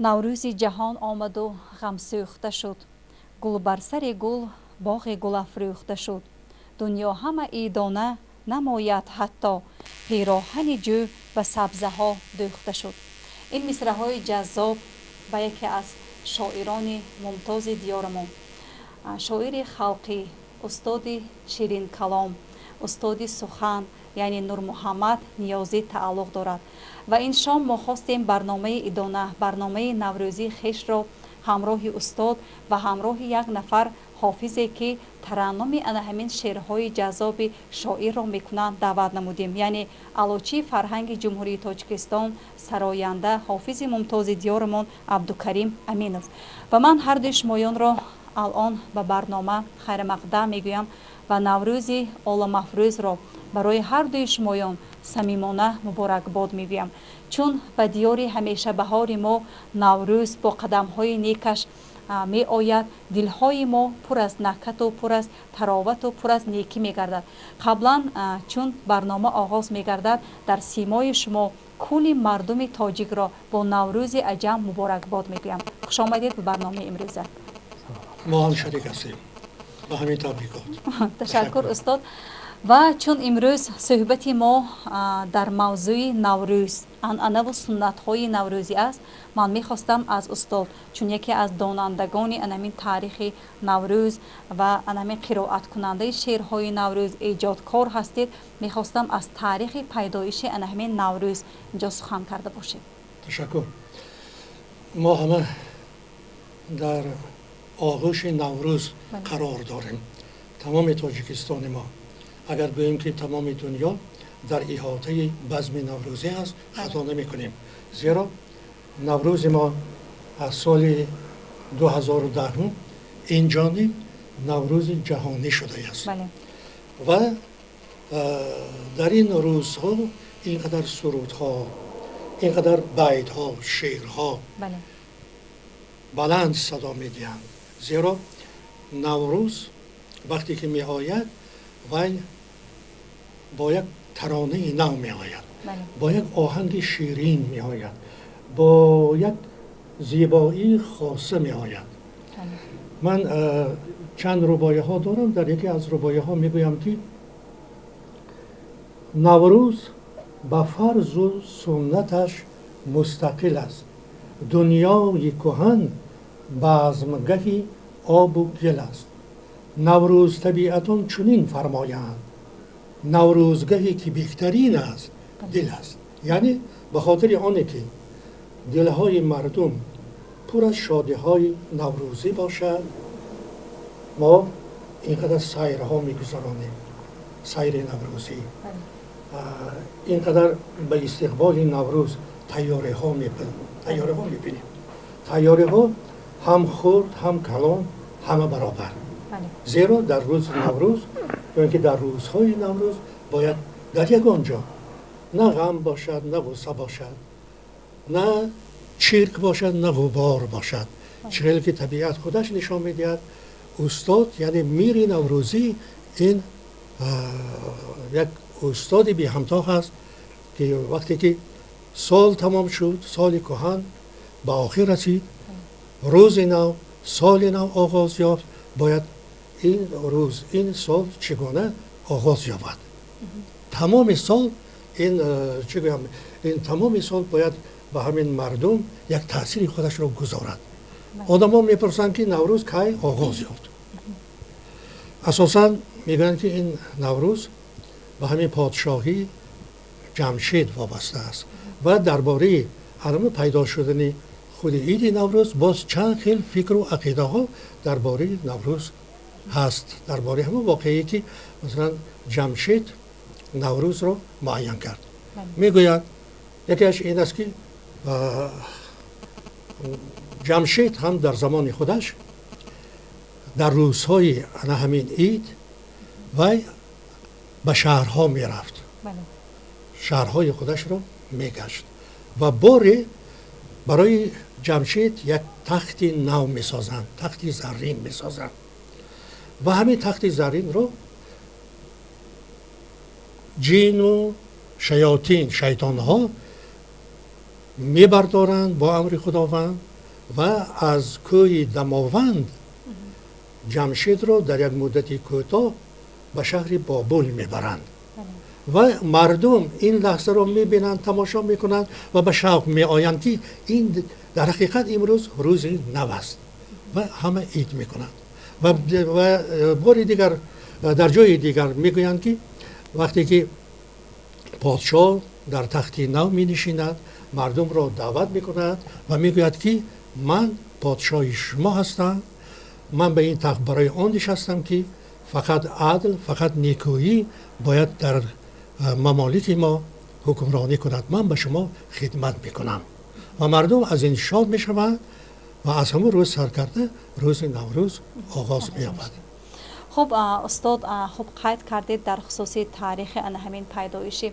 наврӯзи ҷаҳон омаду ғамсӯхта шуд. Гул бар сари гул боғи гул афрӯхта шуд. дунё ҳамаи дона намояд ҳатто, пироҳани ҷӯ ба сабзаҳо дӯхта шуд. ин мисраҳои ҷаззоб ба яке аз шоирони мумтози диёрамон, шоири халқӣ, устоди ширинкалом, устоди сухан, яъне Нурмуҳаммад Ниёзӣ тааллуқ дорад. ва ин шом мо хостем барномаи идона, барномаи наврӯзии хешро ҳамроҳи устод ва ҳамроҳи як нафар ҳофизе ки тараннуми ана ҳамин шеърҳои ҷаззоби шоирро мекунанд даъват намудем, яъне алочии фарҳанги ҷумҳурии Тоҷикистон, сароянда, ҳофизи мумтози диёрамон Абдукарим Аминов. ва ман ҳардуи шумоёнро алон ба барнома хайрамақдам мегӯям ва наврӯзи оламафрӯзро барои ҳардуи шумоён самимона муборакбод мегӯям, чун ба диёри ҳамешабаҳори мо наврӯз бо қадамҳои некаш меояд, дилҳои мо пур аз накату пур аз таровату пур аз некӣ мегардад. қаблан чун барнома оғоз мегардад, дар симои шумо кулли мардуми тоҷикро бо наврӯзи аҷам муборакбод мегӯям. хушомадед ба барномаи имрӯза. мо ҳам шарик ҳастем ба ҳамин табрикот. ташаккур устод. ва чун имрӯз суҳбати мо дар мавзӯи наврӯз, анъанаву суннатҳои наврӯзӣ аст, ман мехостам аз устод, чун яке аз донандагони анамин таърихи наврӯз ва анамин қироаткунандаи шеърҳои наврӯз, эҷодкор ҳастед, мехостам аз таърихи пайдоиши анаҳамин наврӯз инҷо сухан карда бошед. ташаккур. мо ҳама дар оғӯши наврӯз қарор дорем. тамоми тоҷикистони мо, агар гӯем ки тамоми дунё дар иҳотаи базми наврӯзӣ аст, хато намекунем. зеро наврӯзи мо аз соли 2010 инҷониб наврӯзи ҷаҳонӣ шудааст. ва дар ин рӯзҳо инқадар сурудҳо, инқадар байтҳо, шеърҳо баланд садо медиҳанд. зеро наврӯз вақте ки меояд, вай бо як таронаи нав меояд, бо як оҳанги ширин меояд, бо як зебоии хоса меояд. ман чанд рубояҳо дорам. дар яке аз рубояҳо мегӯям ки наврӯз ба фарзу суннаташ мустақил аст. дунёи кӯҳан базмгаҳи обу гел аст. наврӯз табиатон чунин фармоянд: наврӯзгаҳе ки беҳтарин аст дил аст. яъне ба хотири оне ки дилҳои мардум пур аз шодиҳои наврӯзӣ бошад, мо инқадар сайрҳо мегузаронем, сайри наврӯзӣ, инқадар ба истиқболи наврӯз тайёриҳо мебинем. тайёриҳо ҳам хурд, ҳам калон, ҳама баробар. зеро дар рӯзи наврӯз, ё ки дар рӯзҳои наврӯз бояд дар ягон ҷо на ғам бошад, на ғусса бошад, на чирк бошад, на ғубор бошад. чире ки табиат худаш нишон медиҳад. устод, яъне мири наврӯзӣ, ин як устоди беҳамтоҳ аст ки вақте ки сол тамом шуд, соли кӯҳан ба охир расид, рӯзи нав, соли нав оғоз ёфт, бояд ин рӯз, ин сол чигона оғоз ёбад. тамоми сол ин чӣ гӯям, ин тамоми сол бояд ба ҳамин мардум як таъсири худашро гузорад. одамо мепурсанд ки наврӯз кай оғоз ёфт. асосан мегӯянд ки ин наврӯз ба ҳамин подшоҳи ҷамшед вобаста аст ва дар бораи анамо пайдо шудани худи иди наврӯз боз чанд хел фикру ақидаҳо дар бораи наврӯз ҳаст, дар бораи ҳамон воқеае ки масалан ҷамшед наврӯзро муайян кард. мегӯяд якеаш ин аст ки ҷамшед ҳам дар замони худаш дар рӯзҳои ана ҳамин ид вай ба шаҳрҳо мерафт, шаҳрҳои худашро мегашт ва боре барои ҷамшед як тахти нав месозанд, тахти заррин месозанд ва ҳамин тахти зарринро ҷину шаётин, шайтонҳо мебардоранд бо амри худованд و از کوی دماوند جمشید رو در یک مدت کوتاه به شهر بابل میبرند و مردم این لحظه رو میبینند، تماشا میکنند و به شوق میآیند که این در حقیقت امروز روز نو است و همه عید میکنند و بار دیگر در جای دیگر میگویند که وقتی که پادشاه در تخت نو می نشیند مردم را دعوت میکند و میگوید که من پادشاه شما هستم، من به این تخت برای آن نشستم که فقط عدل، فقط نیکویی باید در ممالک ما حکمرانی کند، من به شما خدمت میکنم و مردم از این شاد میشوند و از همون روز سرکرده روز نوروز آغاز می‌یابد. خب استاد خوب قید کردید در خصوص تاریخ همین پیدایش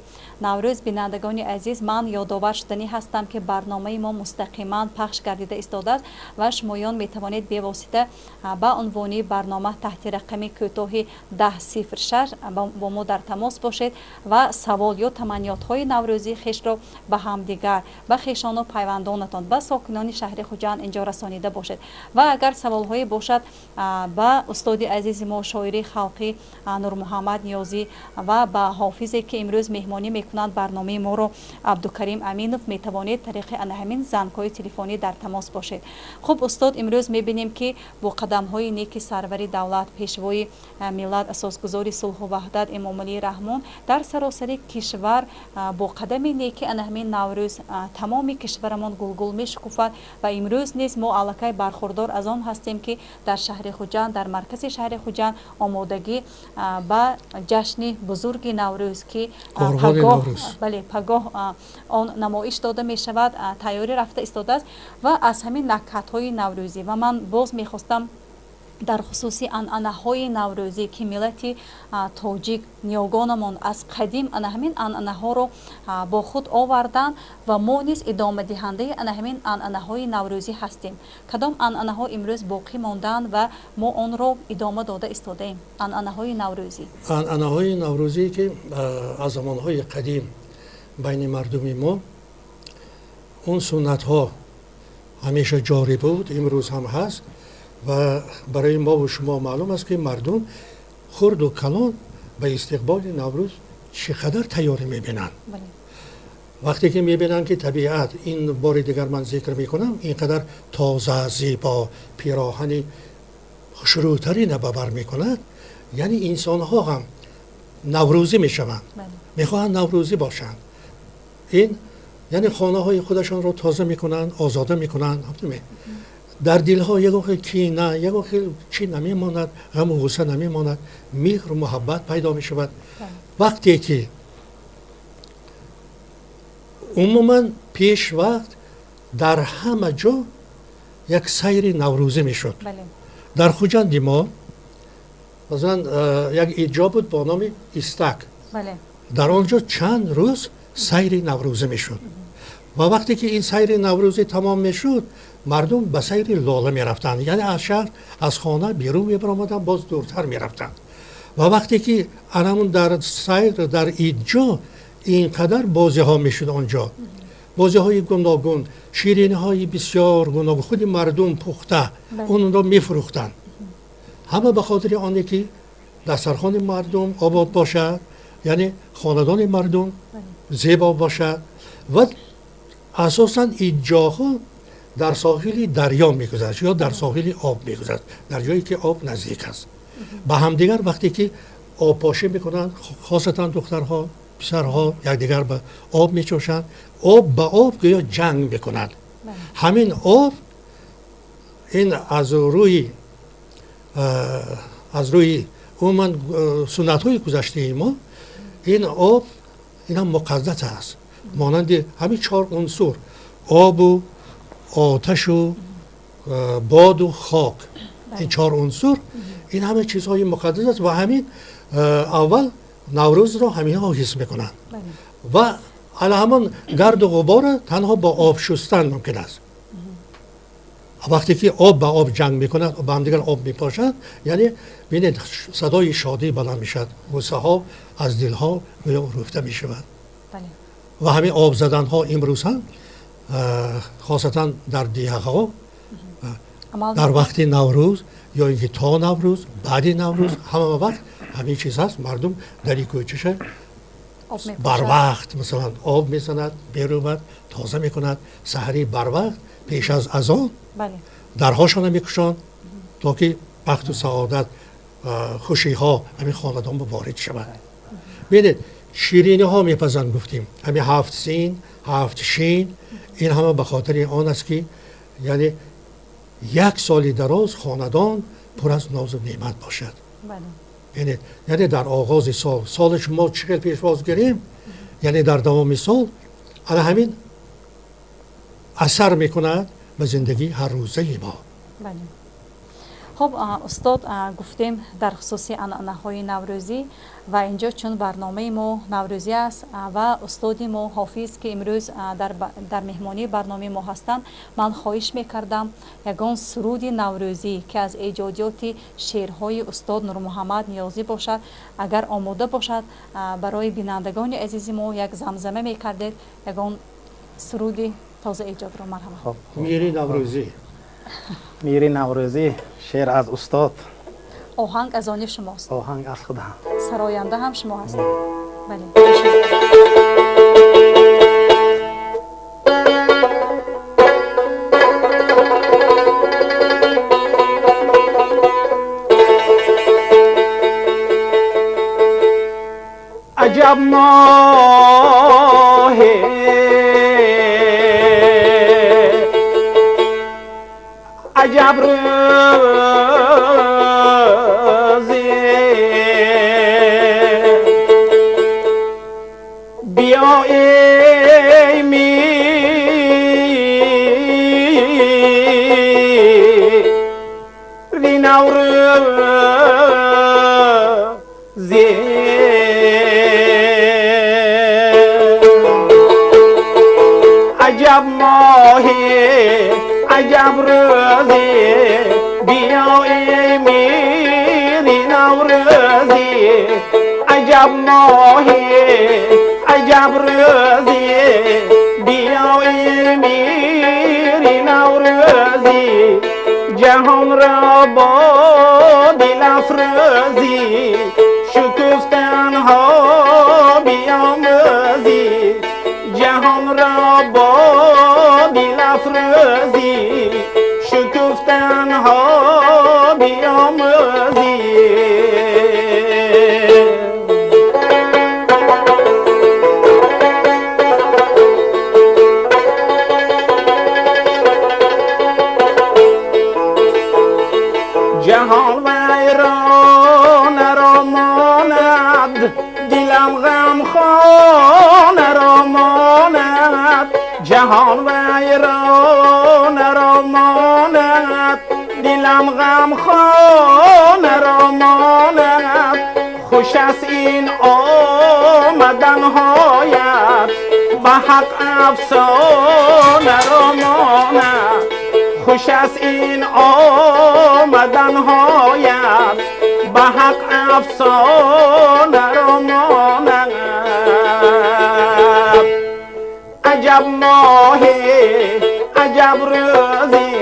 نوروز. بینندگان عزیز، من یادآور شدنی هستم که برنامه ما مستقیما پخش گردیده ایستاده است و شمایان می توانید به واسطه با عنوان برنامه تحت رقم کوتاه 1006 با ما در تماس باشید و سوال یا تمنیات های نوروزی خیش را به همدیگر، به خویشان و پیوندانتان، به ساکنان شهر خوجند اینجا رسانیده باشید و اگر سوال هایی باشد با استاد عزیز ما شاعری خلقی نور محمد نیازی و با حافظی که امروز مهمانی میکنند برنامه ما رو عبدالکریم امینوف، میتوانید طریق همین زنگ‌های تلفنی در تماس باشید. خب استاد، امروز میبینیم که با قدم های نیک سروری دولت، پیشوای ملت، اساسگذار صلح و وحدت امام علی رحمان در سراسر کشور با قدم نیک همین نوروز تمام کشورمان گلگل میشکفد و امروز نیز ما الکی برخوردار از آن هستیم که در شهر خوجند، در مرکز شهر خوجند آمادگی به جشن بزرگ نوروز که پگاه آن نمایش داده می شود تیاری رفته ایستاده است و از همین نکهت های نوروزی و من باز می خواستم در خصوص عنعنه های نوروزی که ملت تاجیک نیاگانمان از قدیم همین عنعنه ها رو با خود آوردن و ما نیز ادامه دهنده همین عنعنه های نوروزی هستیم. کدام عنعنه ها امروز باقی ماندن و ما آن رو ادامه داده ایستاده ایم؟ عنعنه های نوروزی، عنعنه های نوروزی که از زمان های قدیم بین مردم ما اون سنت ها همیشه جاری بود، امروز هم هست و برای ما و شما معلوم است که مردم خرد و کلان به استقبال نوروز چقدر تیاری میبینند. وقتی که میبینند که طبیعت، این بار دیگر من ذکر میکنم، اینقدر تازه، زیبا، پیراهن خوشروتری نببر میکند، یعنی انسان ها هم نوروزی میشوند، میخواهند نوروزی باشند. این یعنی خانه های خودشان رو تازه میکنند، آزاده میکنند. در دلها یک وقت کینه، یک وقت چی نمیماند، غم و غصه نمیماند، مهر و محبت پیدا می شود. وقتی که عموما پیش وقت در همه جا یک سیر نوروزی می شد. در خوجند ما مثلا یک ایجا بود با نام استک، در آنجا چند روز سیر نوروزی می شد و وقتی که این سیر نوروزی تمام می شد مردم به سیر لاله می رفتند، یعنی از شهر، از خانه بیرون می برآمدند، باز دورتر می رفتند و وقتی که انمون در سیر در اینجا اینقدر بازی ها می شد، آنجا بازی های گوناگون، شیرینی های بسیار گوناگون، خود مردم پخته اون را می فروختند، همه به خاطر آنه که دسترخوان مردم آباد باشد، یعنی خاندان مردم زیبا باشد و اساساً این جاها در ساحل دریا میگذشت یا در ساحل آب میگذشت، در جایی که آب نزدیک است. با همدیگر وقتی که آب پاشی میکنند، خاصتا دخترها، پسرها یکدیگر به آب میچوشند، آب به آب یا جنگ میکنند. همین آب این از روی عموما سنت های گذشته ما، این آب این هم مقدس است، مانند همین 4 عنصر، آب و آتش و باد و خاک، این 4 عنصر این همه چیزهای مقدس است و همین اول نوروز را همین ها حس میکنند و علی همان گرد و غبار تنها با آب شستن ممکن است. وقتی که آب به آب جنگ میکند و با هم دیگر آب میپاشند، یعنی ببینید صدای شادی بلند میشد، غصه ها از دل ها رفته میشود و همین آب زدن ها امروز هم خاصتا در دیه ها در وقت نوروز یا اینکه تا نوروز بعد نوروز همه وقت همین چیز هست. مردم در این کوچه بر وقت مثلا آب میزند، بیروبد، تازه میکند، سحری بر وقت پیش از اذان درهاشون میکشند تا که بخت و سعادت خوشی ها همین خاندان به وارد شود. ببینید شیرینی ها میپزن گفتیم، همین 7 سین 7 شین، این همه به خاطر آن است که یعنی یک سال دراز خاندان پر از ناز و نعمت باشد. یعنی در آغاز سالش ما چقدر پیشواز گیریم، یعنی در دوام سال علی همین اثر میکند به زندگی هر روزه ما. خب استاد گفتیم در خصوص عنعنه‌های نوروزی و اینجا چون برنامه ما نوروزی است و استاد ما حافظ که امروز در مهمانی برنامه ما هستند، من خواهش میکردم یگان سرود نوروزی که از ایجادیات شعرهای استاد نور محمد نیازی باشد، اگر آماده باشد برای بینندگان عزیز ما یک زمزمه میکردید، یگان سرودی تازه ایجاد رو. مرحبا. میری نوروزی. میری نوروزی، شعر از استاد. آهنگ از آن شماست. آهنگ از خودم. سراینده هم شما هستید. بله. عجب ماهی عجب روزی بیا ای میری نوروزی عجب ماهی عجب روزی بیا ای میری نوروزی عجب ماهی عجب روزی بیا ای میری نوروزی جهان را با دل افروزی شکفتن ها بیاموزی جهان را با دل افروزی شکفتن ها بیاموزی جهان ویران را ماند دلم غم خانه را ماند جهان ویران را ماند دلم غم خانه را ماند خوش است این آمدن هایت به حق افسانه را ماند خوش است این آمدن هایت به حق افسانه را ماند عجب ماهی عجب روزی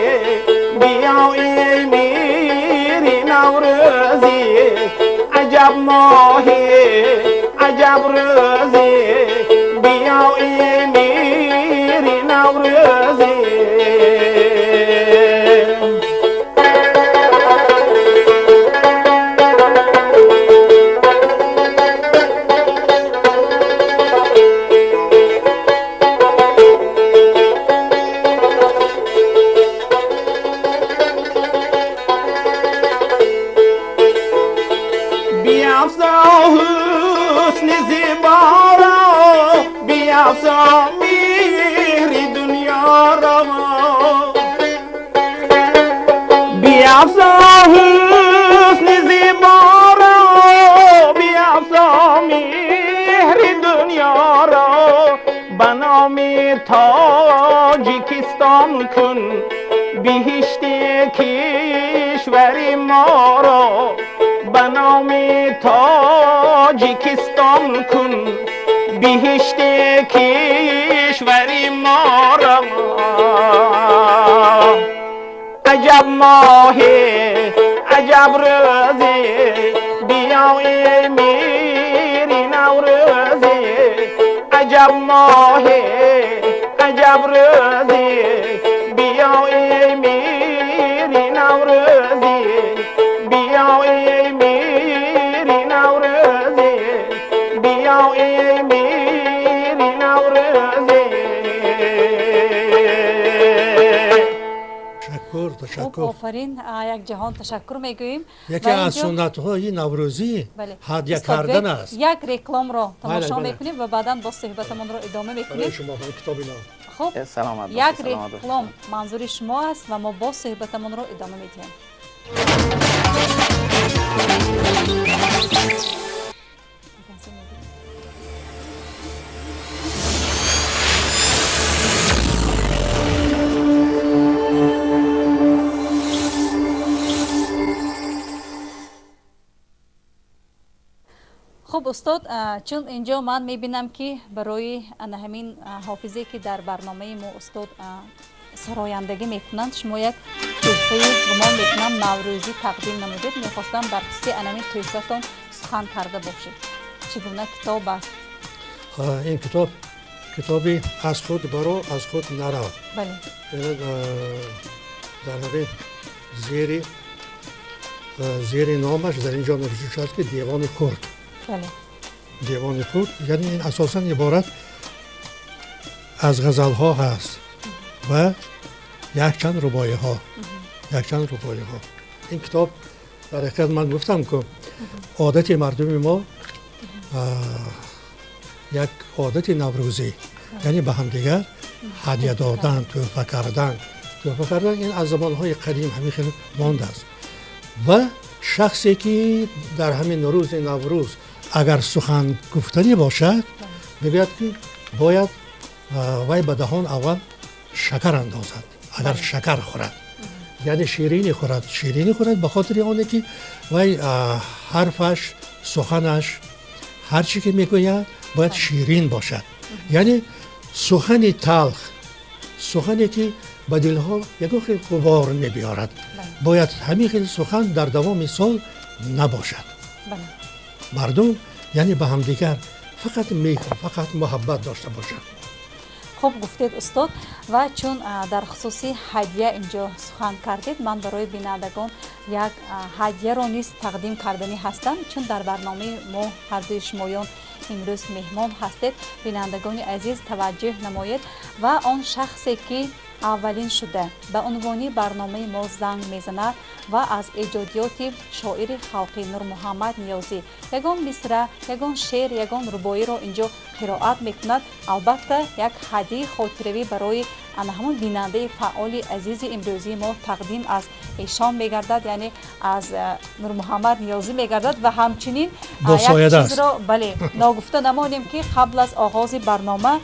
بیا ای میری نوروزی عجب ماهی عجب روزی بیا ای میری نوروزی میری دنیا را بیافزا حسن زیبا را بیافزا میری دنیا را به نام تاجیکستان کن بهشت کشور ما را به نام تاجیکستان کن بهشت کشور ما را عجب ماهی عجب روزی بیا ای میری نوروزی عجب ماهی عجب روزی بیا ای میری نوروزی بیا ای میری نوروزی بیا ای میری نوروزی خوب آفرین یک جهان تشکر میگوییم یکی از سنت های نوروزی هدیه کردن است. یک رکلام را تماشا میکنیم و بعدا با صحبتمون را ادامه میکنیم. خب یک رکلام منظور شما است و ما با صحبتمون را ادامه میدیم. خب استاد، چون اینجا من میبینم که برای همین حافظه که در برنامه ما استاد سرایندگی میکنند شما یک تحفه گمان میکنم نوروزی تقدیم نمودید. میخواستم در قصه همین تحفتون سخن کرده باشید. چگونه کتاب است؟ این کتابی از خود برو از خود نرو. بله. در واقع زیر نامش در اینجا نوشته شده که دیوان کرد. بله. دیوان کرد یعنی این اساساً عبارت از غزل ها هست و یک چند رباعی ها. این کتاب در حقیقت من گفتم که عادت مردم ما یک عادت نوروزی یعنی به هم دیگر هدیه دادن، تحفه کردن این از زمانهای قدیم همین خیلی مانده است و شخصی که در همین روز نوروز اگر سخن گفتنی باشد میگوید که باید وی به دهان اول شکر اندازد. اگر شکر خورد یعنی شیرینی خورد به خاطر آنه که وی حرفش، سخنش، هر چی که میگوید باید شیرین باشد. یعنی سخن تلخ، سخنی که به دلها یک خیلی غبار نمیارد، باید همین خیلی سخن در دوام سال نباشد. مردم یعنی به هم دیگر فقط مهر، فقط محبت داشته باشند. خوب گفتید استاد. و چون در خصوصی هدیه اینجا سخن کردید، من برای بینندگان یک هدیه را نیز تقدیم کردنی هستم. چون در برنامه ما هر دوی شمایان امروز مهمان هستید، بینندگان عزیز توجه نمایید و آن شخصی که اولین شده به عنوان برنامه ما زنگ میزند و از ایجادیات شاعر خلقی نور محمد نیازی یگان مصرع، یگان شعر، یگان رباعی را اینجا قرائت میکند، البته یک هدیه خاطروی برای همون بیننده فعال عزیز امروزی ما تقدیم از ایشان میگردد، یعنی از نور محمد نیازی میگردد. و همچنین یک چیز را ناگفته نمانیم که قبل از آغاز برنامه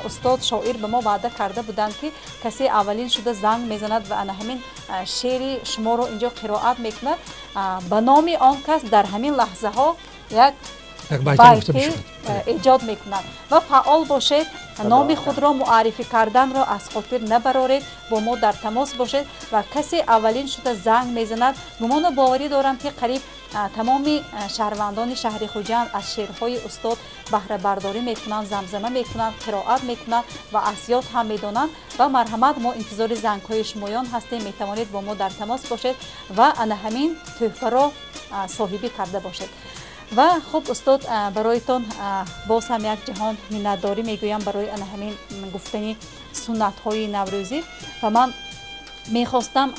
استاد شاعر به ما وعده کرده بودند که کسی اولین شده زنگ میزند و همین شعر شما رو اینجا قرائت میکند، به نام آن کس در همین لحظه ها یک بیتی ایجاد میکنند و فعال باشید. نام خود را معرفی کردن را از خاطر نبرارید، با ما در تماس باشید و کسی اولین شده زنگ میزند. گمان و باوری دارم که قریب تمامی شهروندان شهر خوجند از شعرهای استاد بهره برداری میکنند، زمزمه میکنند، قرائت میکنند و اسیات هم میدانند. و مرحمت ما انتظار زنگ‌های شمایان هستیم، میتوانید با ما در تماس باشید و همین تحفه را صاحبی کرده باشید. و خب استاد، برایتان باز هم یک جهان منتداری میگویم برای همین گفتنی سنت های نوروزی و من میخواستم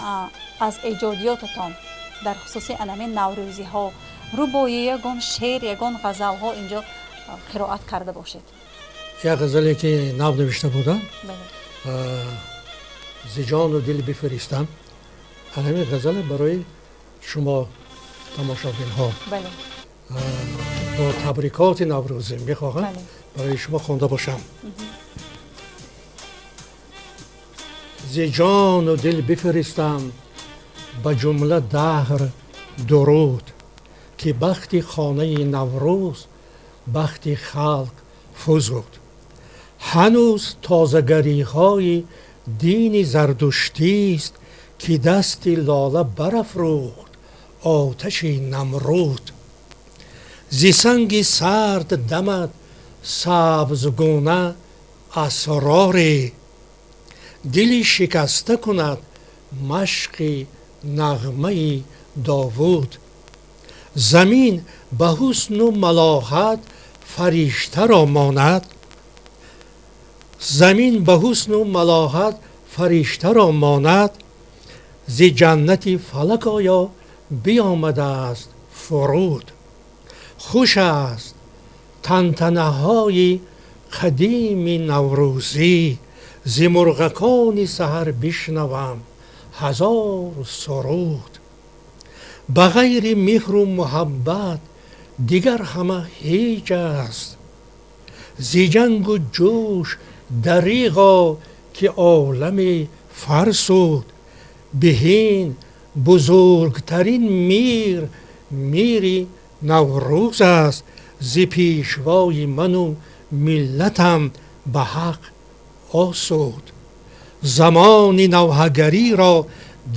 از ایجادیاتتان در خصوص همین نوروزی ها رباعی، یگان شعر، یگان غزل ها اینجا قرائت کرده باشید. یک غزلی که نو نوشته بودم، ز جان و دل بفرستم، همین غزل برای شما تماشاگین ها با تبریکات نوروزی میخواهم برای شما خوانده باشم. ز جان و دل بفرستم به جمله دهر درود، که بخت خانه نوروز بخت خلق فزود. هنوز تازه‌گری های دین زردشتی است که دستی لاله برافروخت آتشی نمرود. زی سنگ سرد دمد سبزگونه اسراری، دلی شکسته کند مشق نغمه داوود. زمین به حسن و ملاحت فرشته را ماند، زمین به حسن و ملاحت فرشته را ماند. ز جنت فلک آیا بیامده است فرود. خوش است تنتنه های قدیم نوروزی، ز مرغکان سحر بشنوم هزار سرود. به غیر مهر و محبت دیگر همه هیچ است، ز جنگ و جوش دریغا که عالم فرسود. بهین بزرگترین میری نوروز است، ز پیشوای من و ملتم به حق آسود. زمان نوحگری را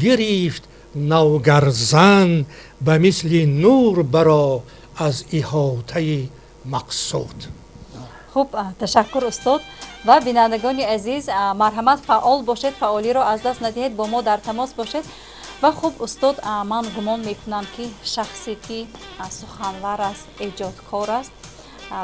گرفت نوگرزن، به مثل نور برا از احاطه مقصود. خوب، تشکر استاد. و بینندگان عزیز مرحمت فعال باشید، فعالی را از دست ندهید، با ما در تماس باشید. و خوب استاد، من گمان میکنم که شخصی که سخنور است، ایجادکار است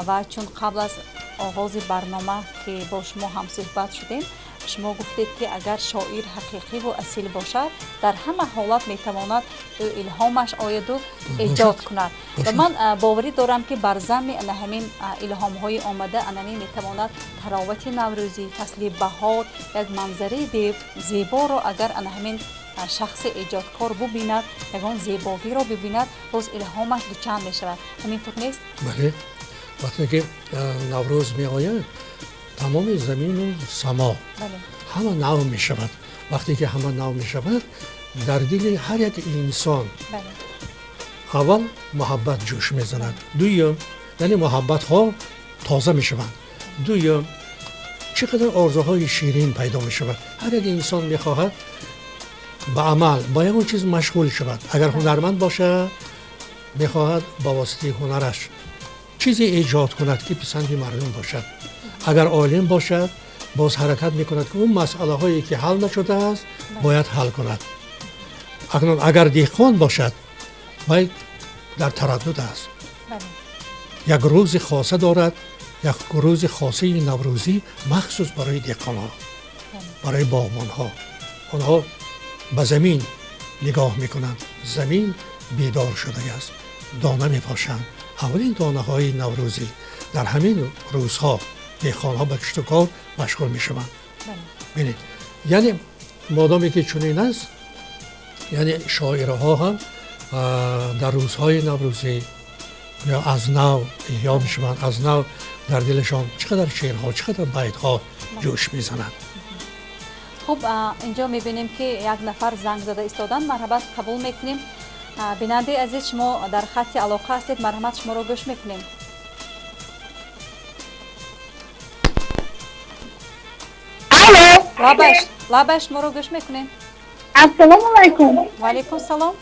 و چون قبل از آغاز برنامه که با شما هم صحبت شدیم، شما گفتید که اگر شاعر حقیقی و اصیل باشد در همه حالت میتواند الهامش آید و ایجاد کند. و من باوری دارم که بر ضمن همین الهام های آمده انمی میتواند تراوت نوروزی، فصل بهار، یک منظره زیبا را اگر همین شخص ایجادکار ببیند، یگان زیبایی را ببیند، باز الهامش دوچند می شود. همینطور نیست؟ بله، وقتی که نوروز می آید تمام زمین و سما همه نو می شود. وقتی که همه نو می شود در دل هر یک انسان اول محبت جوش می زند، دویم یعنی محبت ها تازه می شوند، دویم چقدر آرزوهای شیرین پیدا می شود. هر یک انسان می خواهد به عمل با یک چیز مشغول شود. اگر هنرمند باشد می خواهد با واسطه هنرش چیزی ایجاد کند که پسند مردم باشد. اگر عالم باشد باز حرکت میکند که اون مسئله هایی که حل نشده است باید حل کند. اگر دهقان باشد باید در تردد است. یک روز خاصه دارد، یک روز خاصه نوروزی مخصوص برای دهقان ها، برای باغبان ها. آنها به زمین نگاه میکنند، زمین بیدار شده است، دانه میپاشند. اولین دانه های نوروزی در همین روزها دهقان ها به کشت و کار مشغول می شوند. ببینید، یعنی مادامی که چنین است، یعنی شاعرها هم در روزهای نوروزی یا از نو احیا می شوند، از نو در دلشان چقدر شعرها، چقدر بیتها جوش می زنند. خب اینجا می بینیم که یک نفر زنگ زده ایستادن. مرحبت قبول میکنیم. بیننده عزیز، شما در خط علاقه هستید، مرحمت شما رو گوش میکنیم. لابش ما رو گوش میکنیم. السلام علیکم. و علیکم سلام.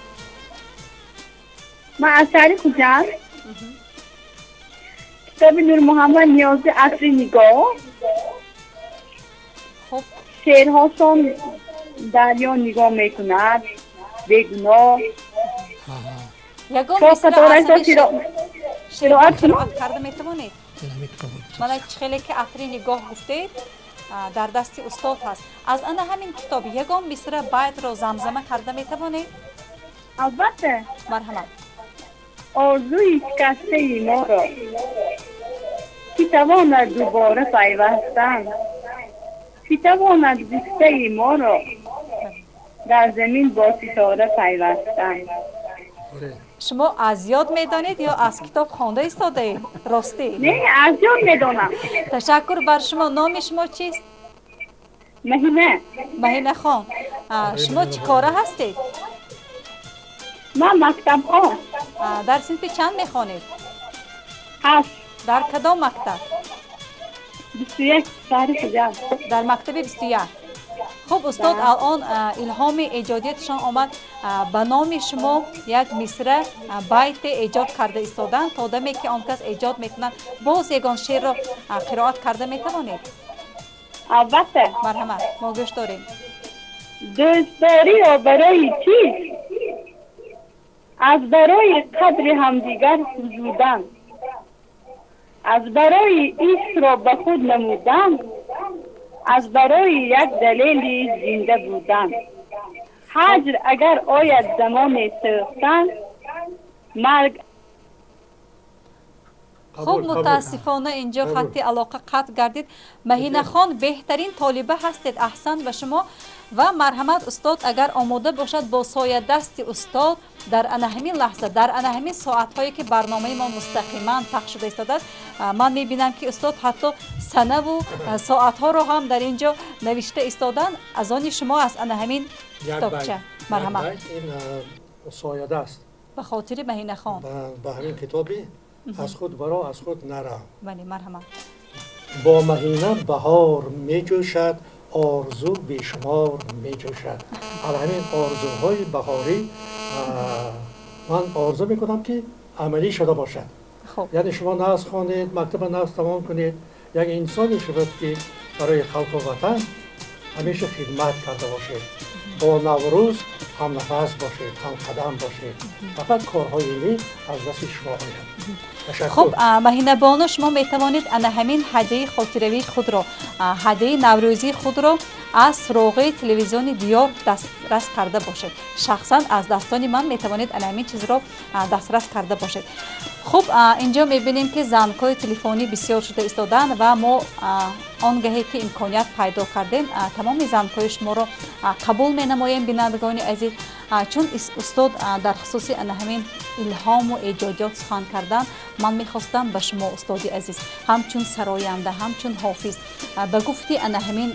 من از شهر خوجند. کتاب نور محمد نیازی عصر نگاه. خب شعرهاشون دریا نگاه میکند، بگناه. یگان بسیار شروعات کرده میتوانید؟ من خیلی که عطر نگاه گفتید در دست استاد هست. از همین کتاب یگان بسیار باید را زمزمه کرده میتوانید؟ البته. مرحمت. آرزوی شکسته ما را کی تواند دوباره پیوستن، کی تواند گفته ما را در زمین با ستاره پیوستن. شما از یاد میدانید یا از کتاب خوانده ایستاده؟ راستی؟ نه، از یاد میدانم. تشکر بر شما. نام شما چیست؟ مهینه خان. شما چی کاره هستید؟ من مکتب ها. در صنف چند میخوانید؟ 8. در کدام مکتب؟ 21 شهر خوجند. در مکتب 21. خب استاد الان الهام ایجادیتشان آمد به نام شما یک مصرع بیت ایجاد کرده ایستادن تا دمی که آن کس ایجاد میکنن باز یگان شعر را قرائت کرده میتوانید؟ البته. مرحمت ما گوش داریم. دوستداری و برای چیست؟ از برای قدر همدیگر سوزودن، از برای عشق را به خود نمودن، از برای یک دلیل زنده بودن. هجر اگر آید زمان سوختن، مرگ. خب متاسفانه اینجا خط علاقه قطع گردید. مهینه خان بهترین طالبه هستید، احسن به شما و مرحمت استاد اگر آماده باشد با سایه دست استاد در همین لحظه در همین ساعت هایی که برنامه ما مستقیما پخش شده ایستاده است، من میبینم که استاد حتی سنه و ساعت ها رو هم در اینجا نوشته ایستادن از آن شما از همین کتابچه. مرحمت این سایه دست به خاطر مهینه خان به همین کتابی از خود برا از خود نرا. بله مرحمت. با مهینه بهار می جوشد، آرزو بیشمار می جوشد. همین آرزوهای بهاری من آرزو میکنم که عملی شده باشد. خب یعنی شما ناز خوانید، مکتب ناز تمام کنید، یک انسانی شود که برای خلق و وطن همیشه خدمت کرده باشید. با نوروز هم نفس باشید، هم قدم باشید. فقط کارهای این از دست شما آید. تشکر. خب مهینه بانو شما میتوانید همین هدیه خاطروی خود را، هدیه نوروزی خود را از سراغ تلویزیون دیار دسترس کرده باشید. شخصا از دستان من میتوانید همین چیز را دسترس کرده باشید. خب اینجا میبینیم که زنگ‌های تلفنی بسیار شده ایستادن و ما آنگهی که امکانیت پیدا کردیم تمام زنگ‌های شما را قبول مینماییم. بینندگان عزیز، چون استاد در خصوص همین الهام و ایجادات سخن کردن، من میخواستم به شما استادی عزیز همچون سراینده، همچون حافظ به گفتی همین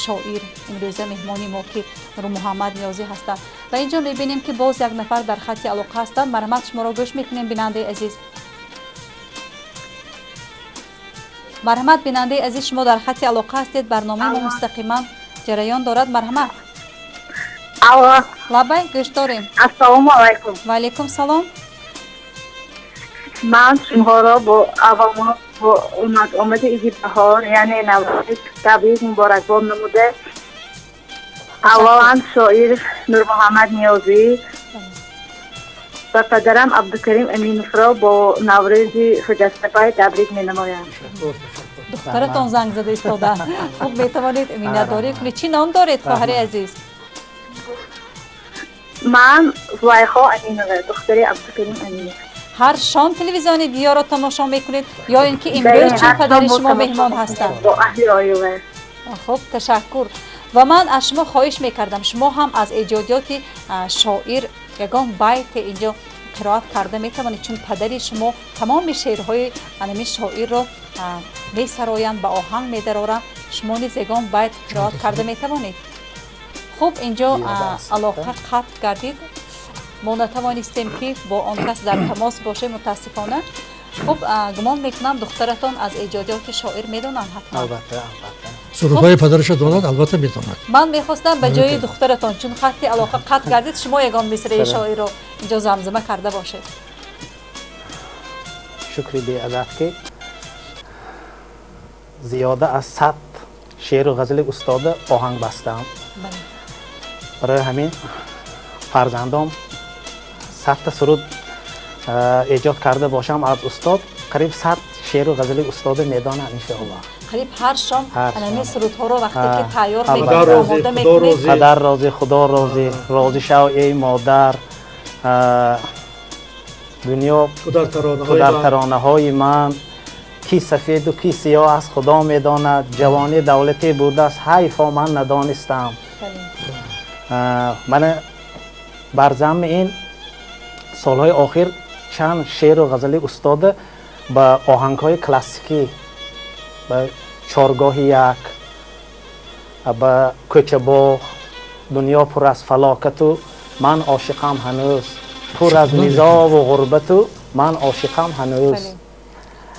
شاعر امروزه مهمانی ما که رو محمد نیازی هستند و اینجا میبینیم که باز یک نفر در خط علاقه هستند. مرحمت شما را گوش میکنیم بیننده عزیز. مرحمت بیننده عزیز، شما در خط علاقه هستید، برنامه ما مستقیما جریان دارد. مرحمت. الو. لبای گوش داریم. السلام علیکم. و علیکم سلام. من شما را با عوام با آمد ایدی بهار یعنی نوروز تبریک مبارکباد نموده. اولا شاعر نور محمد نیازی و پدرم عبدالکریم امینوف را با نوروز خجسته تبریک می نمایم. دخترتان زنگ زده ایستادن. خوب میتوانید مینداری کنید. چی نام دارید خواهر عزیز؟ من زلیخا امینوف، دختر عبدالکریم امینوف. هر شام تلویزیون دیار را تماشا میکنید یا اینکه امروز چون پدر شما مهمان هستند؟ با اهل آیوه. خب تشکر. و من از شما خواهش میکردم شما هم از ایجادیات شاعر یگان بیت اینجا قرائت کرده میتوانید، چون پدر شما تمام شعرهای همین شاعر رو میسرایند، به آهنگ میدرارند، شما نیز یگان بیت قرائت کرده میتوانید. خب اینجا علاقه قطع گردید، ما نتوانستیم که با آن کس در تماس باشه متاسفانه. خب گمان میکنم دخترتان از ایجادیات شاعر میدونن حتما. البته سرودهای پدرش داند، البته میداند. من میخواستم به جای دخترتان چون خط علاقه قطع گردید شما یگان مصرع شاعر رو اینجا زمزمه کرده باشید. شکری بی عدد که زیاده از 100 شعر و غزل استاد آهنگ بستم. برای همین فرزندام 100 تا سرود ایجاد کرده باشم از استاد. قریب 100 شعر و غزل استاد میدانند ان شاء الله. قریب هر شام همین سرودها رو وقتی که تیار خدا میکنید پدر راضی، خدا راضی، راضی شو ای مادر، دنیا تو در ترانه های من، کی سفید و کی سیاه از خدا میداند، جوانی دولتی بوده است حیفا من ندانستم. من بر ضمن این سالهای آخر چند شعر و غزل استاد با آهنگ‌های کلاسیکی، با چارگاه یک، با کوچه باغ، دنیا پر از فلاکت و من عاشقم هنوز، پر از نزاع و غربت و من عاشقم هنوز.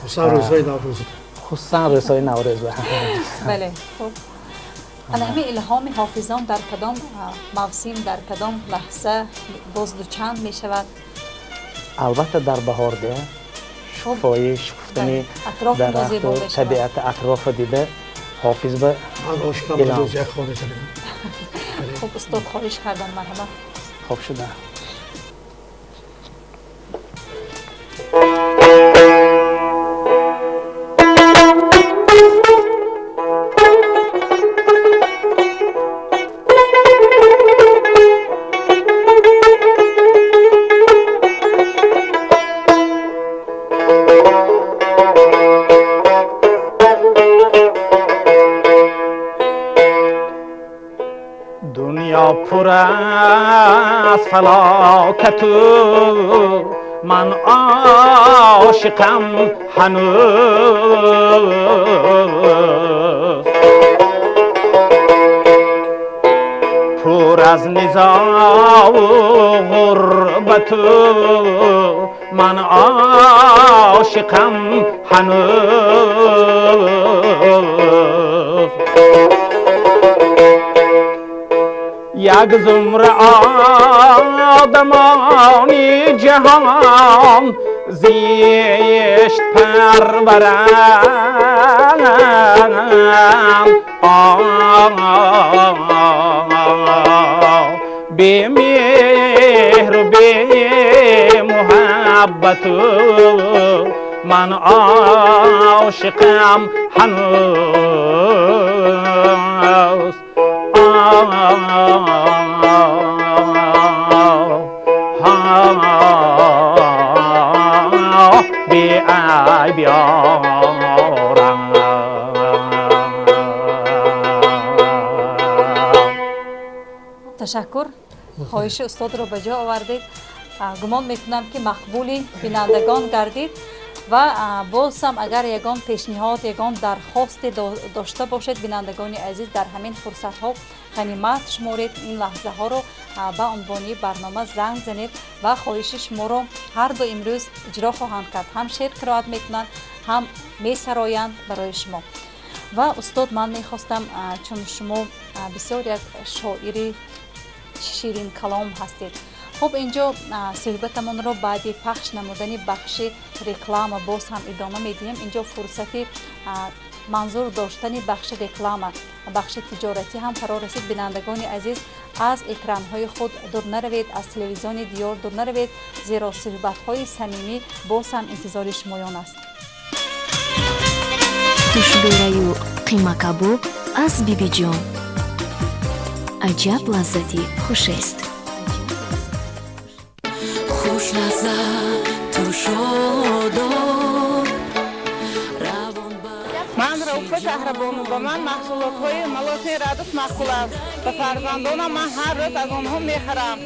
خصوصا روزهای نوروز. خصوصا روزهای نوروز. بله. خب علمی الهام حافظان در کدام موسم در کدام لحظه بازدوچند می شود؟ البته در بهار ده شفای شکفتنی اطراف درخت و طبیعت اطراف دیده حافظ به الهام. خب استاد خواهش کردم. مرحبا. خوب شده. دنیا پر از فلاکت من عاشقم هنوز پر از نزاع و غربت من عاشقم هنوز یک زمره آدمانی جهان زیشت پرورند بی مهر و بی محبت من عاشقم هنوز بی ای بیارم. تشکر. خواهش استاد را به جا آوردید. گمان میکنم که مقبولی بینندگان گردید و باز هم اگر یگان پیشنهاد یگان درخواست داشته باشید بینندگان عزیز در همین فرصت ها غنیمت شمارید این لحظه ها رو به عنوان برنامه زنگ زنید و خواهش شما رو هر دو امروز اجرا خواهند کرد. هم شعر قرائت میکنند هم میسرایند برای شما. و استاد من میخواستم چون شما بسیار یک شاعری شیرین کلام هستید، خب اینجا صحبتمون رو بعد پخش نمودن بخش رکلام باز هم ادامه میدیم. اینجا فرصتی منظور داشتن بخش رکلام بخش تجارتی هم فرا رسید. بینندگان عزیز از اکران های خود دور نروید، از تلویزیون دیار دور نروید، زیرا صحبت های صمیمی باز هم انتظار شمایان است. Тушбераю қима кабоб аз бибиҷон. аҷаб лаззати хушест. хушлаззат тушодор من رؤوفه شهربانو به من محصولات‌های ملاسه ردیف معقول است. به فرزندانم من هر روز از آنها میخرم.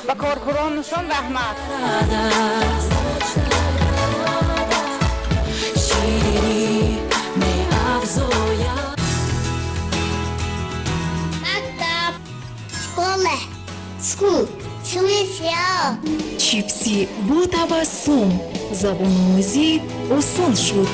به کارکنانشان رحمت. مکتب، школа, school, телевизор. чипси бо табассум. забономӯзӣ осон шуд.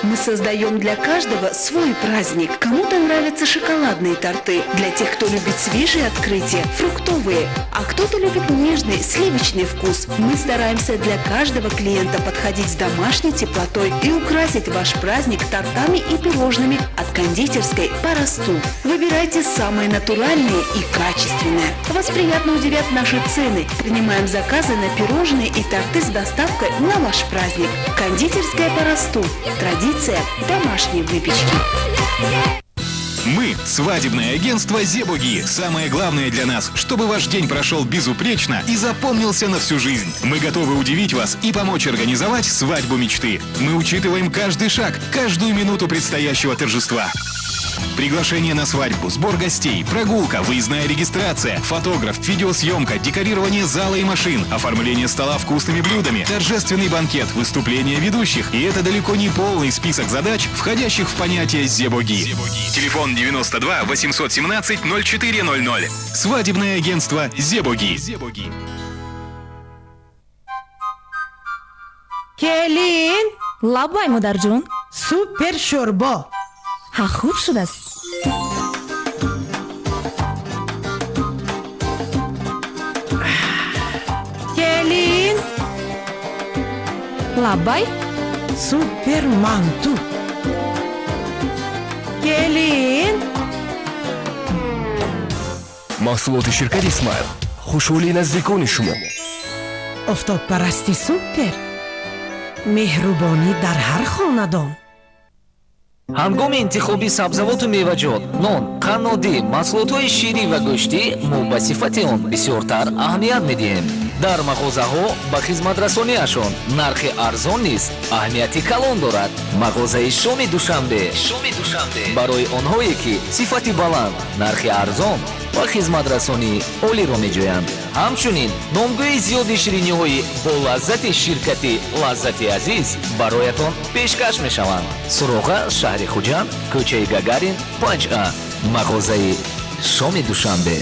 Мы создаем для каждого свой праздник. Кому-то нравятся шоколадные торты. Для тех, кто любит свежие открытия, фруктовые. А кто-то любит нежный, сливочный вкус. Мы стараемся для каждого клиента подходить с домашней теплотой и украсить ваш праздник тортами и пирожными от кондитерской по Росту. Выбирайте самые натуральные и качественные. Вас приятно удивят наши цены. Принимаем заказы на пирожные и торты с доставкой на ваш праздник. Кондитерская по Росту. Традиция домашней выпечки. Мы – свадебное агентство «Зебоги». Самое главное для нас, чтобы ваш день прошел безупречно и запомнился на всю жизнь. Мы готовы удивить вас и помочь организовать свадьбу мечты. Мы учитываем каждый шаг, каждую минуту предстоящего торжества. Приглашение на свадьбу, сбор гостей, прогулка, выездная регистрация, фотограф, видеосъемка, декорирование зала и машин, оформление стола вкусными блюдами, торжественный банкет, выступления ведущих. И это далеко не полный список задач, входящих в понятие «Зебоги». Телефон 92 817 0400. Свадебное агентство «Зебоги». Келин! Лаббай, модарҷон. سوپر شوربا. ها خوب شد است. گلین لابای سوپر مانتو. گلین محصولات شرکت اسمایل خوشحالی نزدیکان شما. افتاد پرستی سوپر، مهربانی در هر خاندان. ҳангоми интихоби сабзавоту меваҷот, нон, қаннодӣ, маҳсулотҳои ширӣ ва гӯшти мо ба сифати он бисёртар аҳамият медиҳем. дар мағозаҳо ба хизматрасониашон нархи арзон низ аҳамияти калон дорад. мағозаи шоми душанбе барои онҳое ки сифати баланд, нархи арзон ва хизматрасонии олиро меҷӯянд. ҳамчунин номгӯи зиёди шириниҳои бо лаззати ширкати лаззати азиз бароятон пешкаш мешаванд. суроға шаҳри хуҷанд, кӯчаи гагарин 5А, мағозаи шоми душанбе.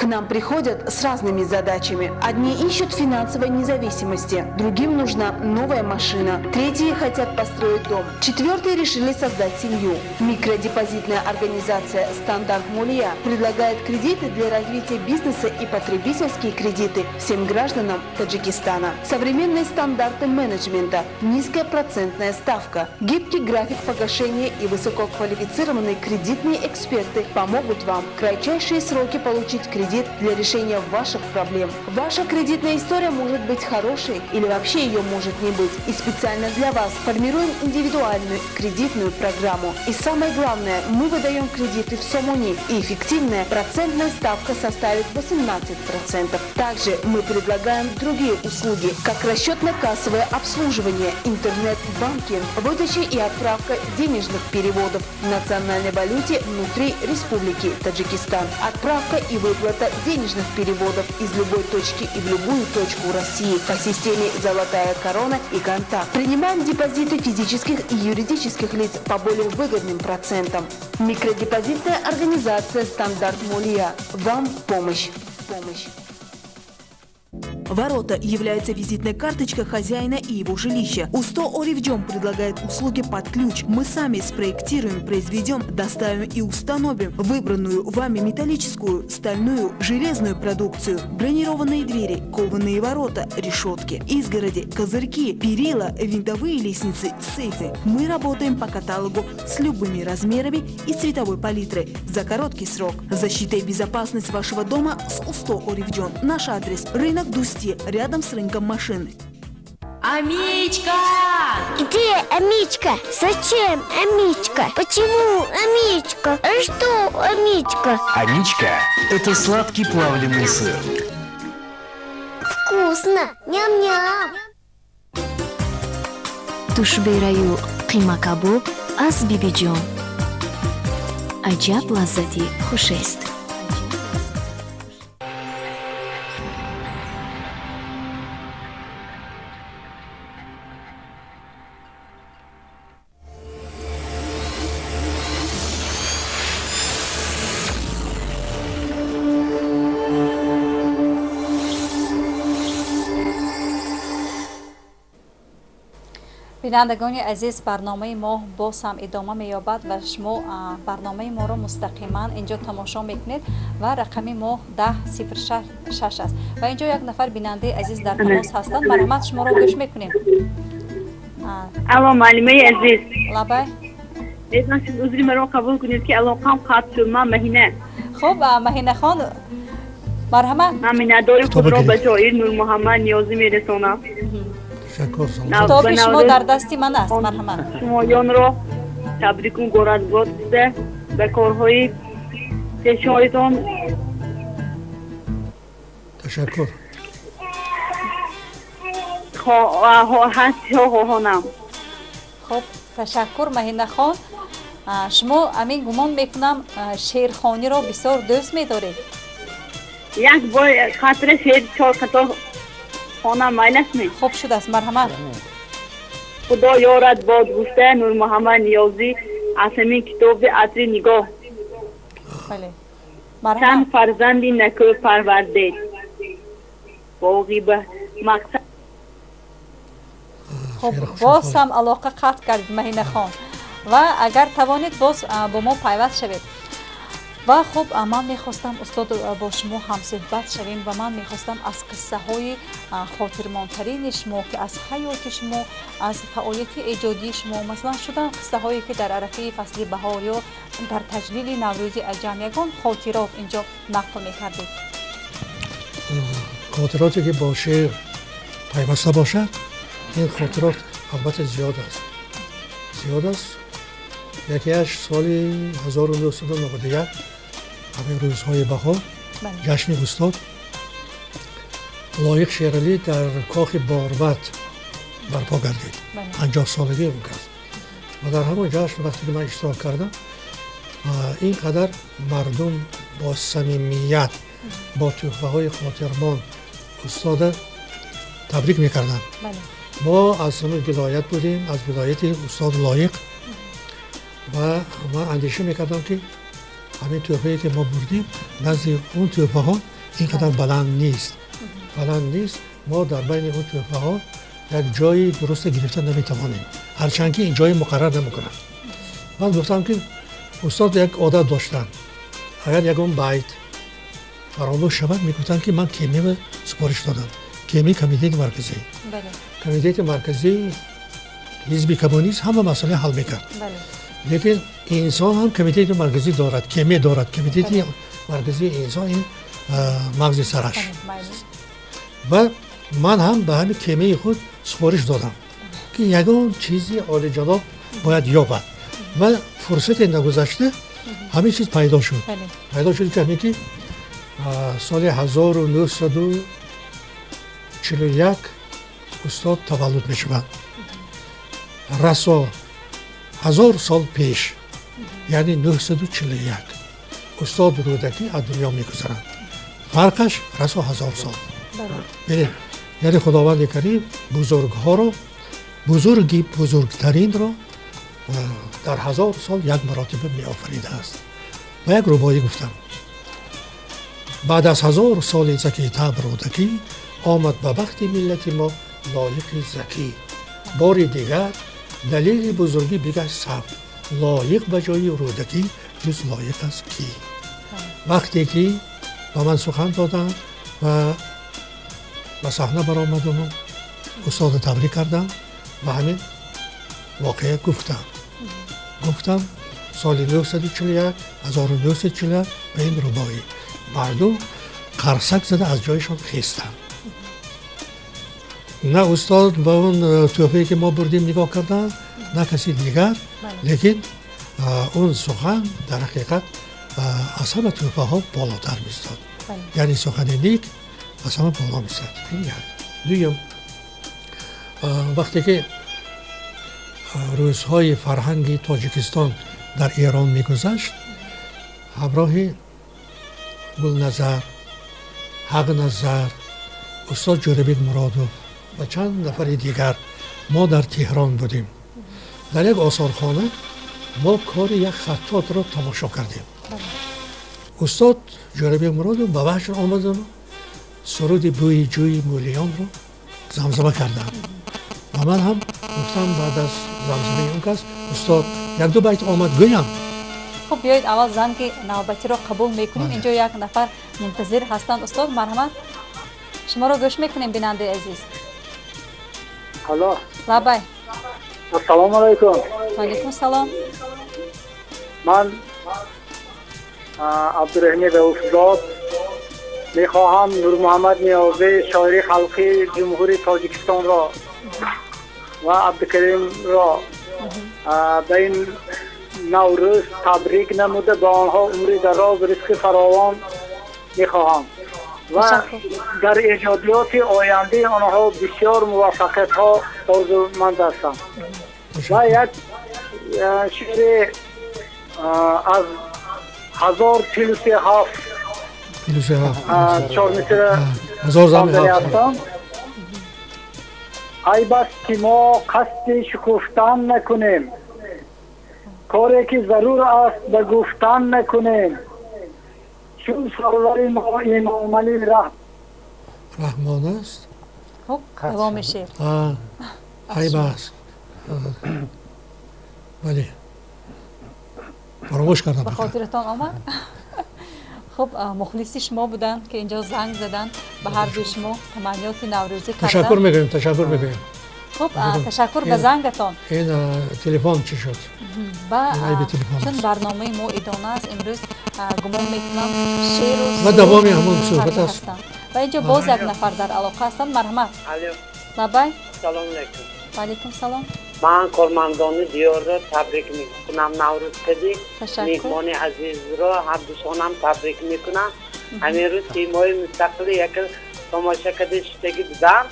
К нам приходят с разными задачами. Одни ищут финансовой независимости, другим нужна новая машина, третьи хотят построить дом, четвертые решили создать семью. Микродепозитная организация «Стандарт Молия» предлагает кредиты для развития бизнеса и потребительские кредиты всем гражданам Таджикистана. Современные стандарты менеджмента, низкая процентная ставка, гибкий график погашения и высококвалифицированные кредитные эксперты помогут вам в кратчайшие сроки получить кредит для решения ваших проблем. Ваша кредитная история может быть хорошей или вообще ее может не быть. И специально для вас формируем индивидуальную кредитную программу. И самое главное, мы выдаем кредиты в Сомони, и эффективная процентная ставка составит 18%. Также мы предлагаем другие услуги, как расчетно-кассовое обслуживание, интернет-банкинг, выдача и отправка денежных переводов в национальной валюте внутри Республики Таджикистан, отправка и выплата денежных переводов из любой точки и в любую точку России по системе «Золотая корона» и «Контакт». Принимаем депозиты физических и юридических лиц по более выгодным процентам. Микродепозитная организация «Стандарт Молия». Вам в помощь. Ворота являются визитной карточкой хозяина и его жилища. УСТО Оривджон предлагает услуги под ключ. Мы сами спроектируем, произведем, доставим и установим выбранную вами металлическую, стальную, железную продукцию. Бронированные двери, кованые ворота, решетки, изгороди, козырьки, перила, винтовые лестницы, сейфы. Мы работаем по каталогу с любыми размерами и цветовой палитрой за короткий срок. Защита и безопасность вашего дома с УСТО Оривджон. Наш адрес – рынок Дусти, рядом с рынком машин. Амичка! Где Амичка? Зачем Амичка? Почему Амичка? А что Амичка? Амичка – это сладкий плавленый сыр. Вкусно! Ням-ням! Тушбераю қима кабоб аз бибиҷон. Аҷаб лаззати хушест. بینندگان عزیز، برنامه ما باز هم ادامه می‌یابد و شما برنامه ما را مستقیما اینجا تماشا میکنید و رقم ما 1006 است و اینجا یک نفر بیننده عزیز در تماس هستند. مرحمت، شما را گوش میکنیم. الو معلمه عزیز، لبه ایزان siz عذری مرا قبول کنید که علاقم قطع شد. من مهینه. خب مهینه خان، مرحمت. من مینداری خود را به جای نور محمد نیازی میرسانم. تشکر کتاب شما در دست من است. مرحمت. شمایان را تبریک و گردباد بوده به کارهای چشمایتان. تشکر. هستی ها خواهانم. خب تشکر مهینه خان. شما امین گمان میکنم شعرخوانی را بسیار دوست می‌دارید. یک بار خاطر شعر 4 خطا خوانم میل است می. خوب شده است. مرحمت. خدا یارت باد گفته نور محمد نیازی از همین کتاب عطر نگاه. بله. چند فرزندی نکو پرورده باقی به مقصد. خب باز هم علاقه قطع کردید مهینه خان و اگر توانید باز با ما پیوست شوید. و خب من میخواستم استاد با شما هم صحبت شویم و من میخواستم از قصه های خاطرماندترین شما که از حیات شما، از فعالیت ایجادی شما مثلا شدن قصه هایی که در عرفه فصل بهار یا در تجلیل نوروز عجم یگان خاطرات اینجا نقل میکردید. خاطراتی که با شعر پیوسته باشد، این خاطرات البته زیاد است. یکیش سال 1991 همین روزهای بهار جشن استاد لایق شعرعلی در کاخ باروت برپا گردید. 50 سالگی اون کرد و در همون جشن وقتی که من اشتراک کردم اینقدر مردم با صمیمیت با تحفه های خاطرمان استاد تبریک میکردن. ما از همون ولایت بودیم، از ولایت استاد لایق و من اندیشه میکردم که همین تحفه‌ای که ما بردیم نزد اون تحفه ها اینقدر بلند نیست. ما در بین اون تحفه ها یک جایی درست گرفتن نمیتوانیم، هرچند که این جای مقرر نمیکنن. من گفتم که استاد یک عادت داشتن، اگر یکون بیت فراموش شود میگفتن که من کمی سپارش دادم. کمیته مرکزی. کمیته مرکزی حزبی کمونیست همه مسئله حل میکرد. لیکن انسان هم کمیته مرکزی دارد، کمی دارد. کمیته مرکزی انسان این مغز سرش. و من هم به همین کمی خود سپارش دادم که یگان چیزی عالی جناب باید یابد و فرصت نگذشته همه چیز پیدا شد. که همین که سال 1941 استاد تولد می شود. رسا 1000 سال پیش یعنی 941 استاد رودکی از دنیا می گذرند. فرقش رسا 1000 سال. ببینید یعنی خداوند کریم بزرگها رو بزرگترین رو در 1000 سال یک مراتبه می آفریده است. و یک ربایی گفتم بعد از 1000 سال زکی تب رودکی آمد به وقت ملت ما لایق زکی. بار دیگر دلیل بزرگی بگشت ثبت لایق به جای رودکی جز لایق است کی. وقتی که با من سخن دادم و به صحنه برآمدم و استاد تبریک کردم و همین واقعه گفتم سال 1941 1941 به این ربایی مردم قرصک زده از جایشان خیستن. نه استاد به اون تحفه‌ای که ما بردیم نگاه کردن نه کسی دیگر. لیکن اون سخن در حقیقت از همه تحفه ها بالاتر میستاد. یعنی سخن نیک از همه بالا میستاد. این یک. دویم وقتی که روزهای فرهنگی تاجیکستان در ایران میگذشت همراه گلنظر، حق نظر، استاد جوربیک مرادوف و چند نفر دیگر ما در تهران بودیم. در یک آثارخانه ما کار یک خطاط را تماشا کردیم. استاد جوربیک مرادوف به وحش آمدن سرود بوی جوی مولیان رو زمزمه کردن و من هم گفتم بعد از زمزمه اون کس استاد یک دو بیت آمد گویم. خب بیایید اول زنگ نوبتی را قبول میکنیم. اینجا یک نفر منتظر هستند. استاد مرحمت شما را گوش میکنیم بیننده عزیز. الو. لبای. السلام علیکم. و علیکم السلام. من عبدالرحیم رؤوفزاد میخواهم نور محمد نیازی شاعر خلقی جمهوری تاجیکستان را و عبدالکریم را به این نوروز تبریک نموده به آنها عمری دراز و رزق فراوان میخواهم و در ایجادیات آینده آنها بسیار موفقیت ها آرزومند هستم. و یک شعر از 1047 چهار مصرع خواندنی هستم. ای بس که ما قصد شکفتن نکنیم، کاری که ضرور است به گفتن نکنیم، چون سرور ما این عملی رحمان است. خب دوام شعر. ای بس بله فراموش کردم. به خاطرتان آمد. خب مخلصی شما بودن که اینجا زنگ زدن به هر دو شما تمنیات نوروزی کردن. تشکر میگویم. خب تشکر به زنگتان. این تلفن چی شد؟ چون برنامه ما ادامه است امروز گمان میکنم شعر و و دوامی همون صحبت است. و اینجا باز یک نفر در علاقه هستن. مرحمت. لبای. سلام علیکم. و علیکم سلام. من کارمندان دیار را تبریک میکنم نوروز کدی. میهمان عزیز را هر دوستانم تبریک میکنم. همین روز تیمای مستقل یک تماشا کدی شتگی دیدم.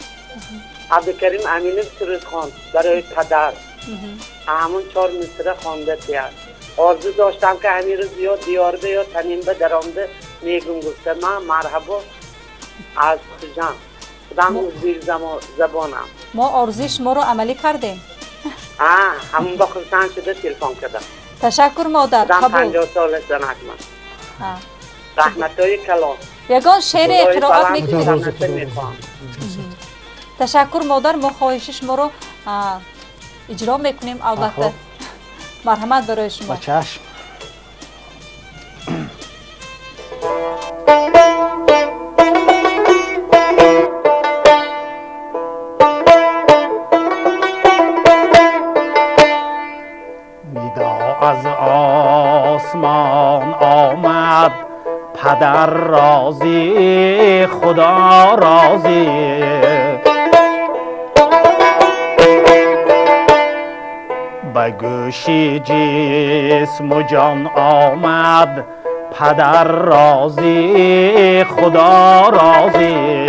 عبدالکریم امینی سرود خواند برای پدر. همون 4 مصرع خوانده تیار. آرزو داشتم که همین روز یا دیار به یا تنیم به درآمده میگم گفته من مرحبا از جان. خودم زیر زبانم. ما آرزوی شما رو عملی کردیم. همون با خودتان شده تلفن کردم. تشکر مادر. خودم 50 سال زنک من. رحمتای کلام. یگان شعر قرائت میکنیم. تشکر مادر. ما خواهش شما رو اجرا میکنیم البته. مرحمت برای شما. با چشم. ندا از آسمان آمد پدر راضی خدا راضی به گوشی جسم و جان آمد پدر راضی خدا راضی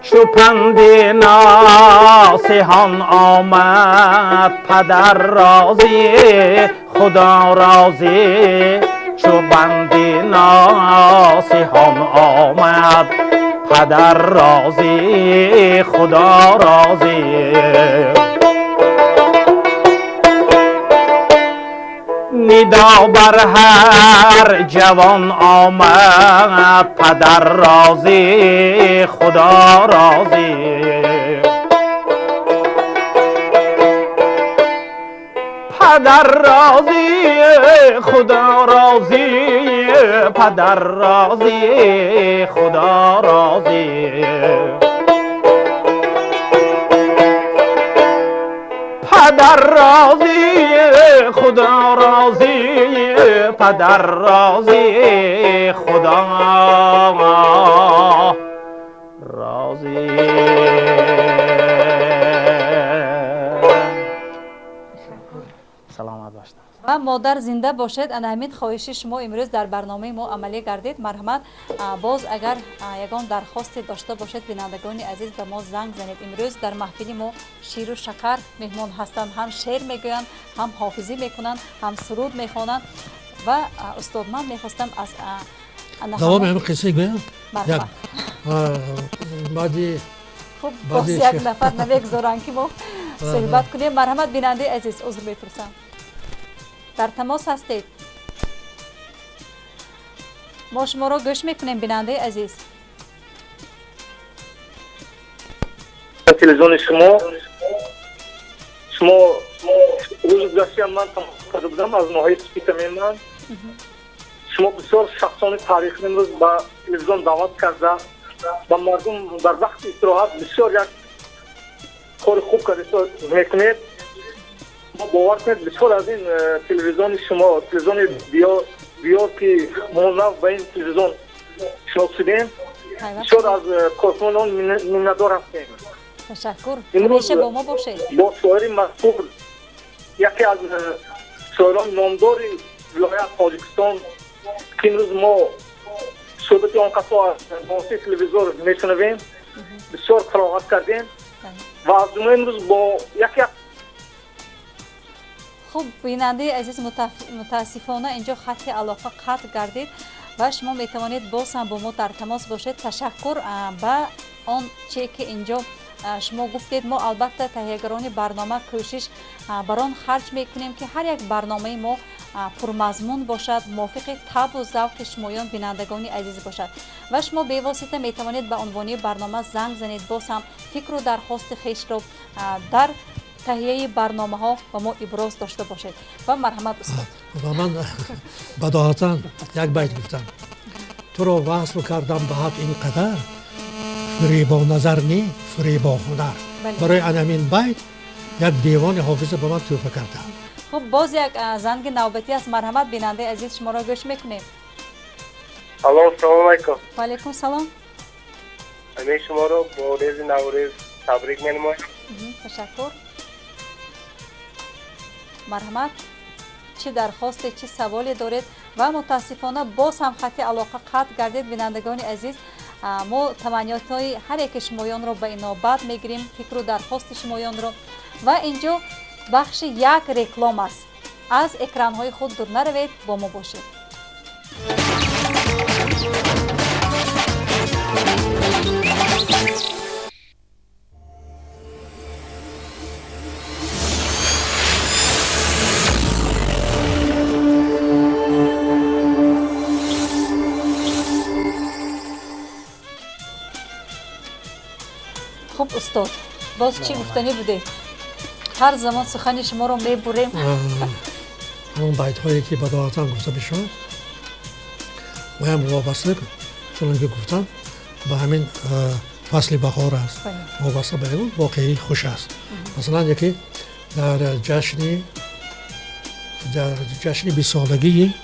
چو پند ناصحان آمد پدر راضی خدا راضی چو بند ناصحان آمد پدر راضی خدا راضی ندا بر هر جوان آمد پدر راضی خدا راضی پدر راضی خدا راضی پدر راضی خدا راضی پدر راضی خدا راضی پدر راضی خدا راضی سلامت باشید. و مادر زنده باشد. انا همین خواهش شما امروز در برنامه ما عملی گردید. مرحمت. باز اگر یگان درخواستی داشته باشد بینندگان عزیز به ما زنگ زنید. امروز در محفل ما شیر و شکر مهمان هستند. هم شعر میگویند، هم حافظی میکنند، هم سرود میخوانند. و استاد من میخواستم از دوام همین قصه گویم. مرحمت. بعدی خب باز یک نفر نمیگذارن که ما صحبت کنیم. مرحمت بیننده عزیز عذر میپرسم. در تماس هستید. ما شما را گوش میکنیم بیننده عزیز. تلویزیون شما روز گذشته من تماس کرده بودم از ناحیه سپیت من. شما بسیار شخصان تاریخی امروز با تلویزیون دعوت کرده و مردم در وقت استراحت بسیار یک کار خوب کرده میکنید. ما باور کنید بسیار از این تلویزیون شما تلویزیون بیار که ما به این تلویزیون شناسیدیم بسیار از کارکنان منتدار هستیم. تشکر. همیشه با ما باشید. با شاعر مسئول یکی از شاعران نامدار ولایت تاجیکستان که امروز ما صحبت آن کسا از واسطه تلویزیون میشنویم بسیار فراغت کردیم و از جمله امروز با یکی خب بیننده عزیز متاسفانه اینجا خط علاقه قطع گردید و شما میتوانید باز هم با ما در تماس باشید. تشکر به آن چه که اینجا شما گفتید. ما البته تهیه‌گران برنامه کوشش بر آن خرج میکنیم که هر یک برنامه ما پرمضمون باشد، موافق طبع و ذوق شمایان بینندگان عزیز باشد و شما به واسطه میتوانید به عنوان برنامه زنگ زنید، باز هم فکر و درخواست خویش را در تهیه برنامه ها و ما ابراز داشته باشید. و مرحمت استاد. و من بداهتا یک بیت گفتم تو را وصل کردم به حق اینقدر فریبا نظر نی فریبا هنر. برای همین بیت یک دیوان حافظ به من توفه کردم. خب باز یک زنگ نوبتی از مرحمت بیننده عزیز شما را گوش میکنیم. الو سلام علیکم. و علیکم سلام. همه شما رو با روز نوروز تبریک می‌نمایم. تشکر. مرحمت چه درخواست چه سوالی دارید و متاسفانه باز هم خط علاقه قطع گردید بینندگان عزیز. ما تمنیات‌های هر یک شمایان رو به این نوبت میگیریم، فکر و درخواست شمایان رو و اینجا بخش یک رکلام است. از اکران‌های خود دور نروید، با ما باشید. خب استاد باز چی گفتنی بوده؟ هر زمان سخن شما رو میبریم. همون بیت هایی که بداهتا گفته بشون و هم وابسته چون که گفتم به همین فصل بهار است، وابسته به اون واقعی خوش است. مثلا یکی در جشن 20 سالگی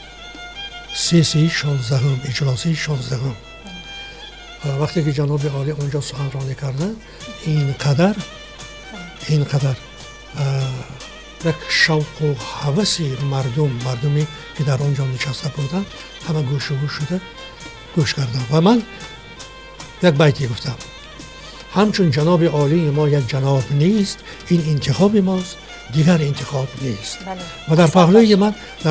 سیسی 16 اجلاسی 16 وقتی که جناب عالی اونجا سخنرانی کردن اینقدر یک شوق و هوسی مردمی که در اونجا نشسته بودن همه گوش و گوش شده گوش کردن و من یک بیتی گفتم همچون جناب عالی ما یک جناب نیست، این انتخاب ماست دیگر انتخاب نیست. و در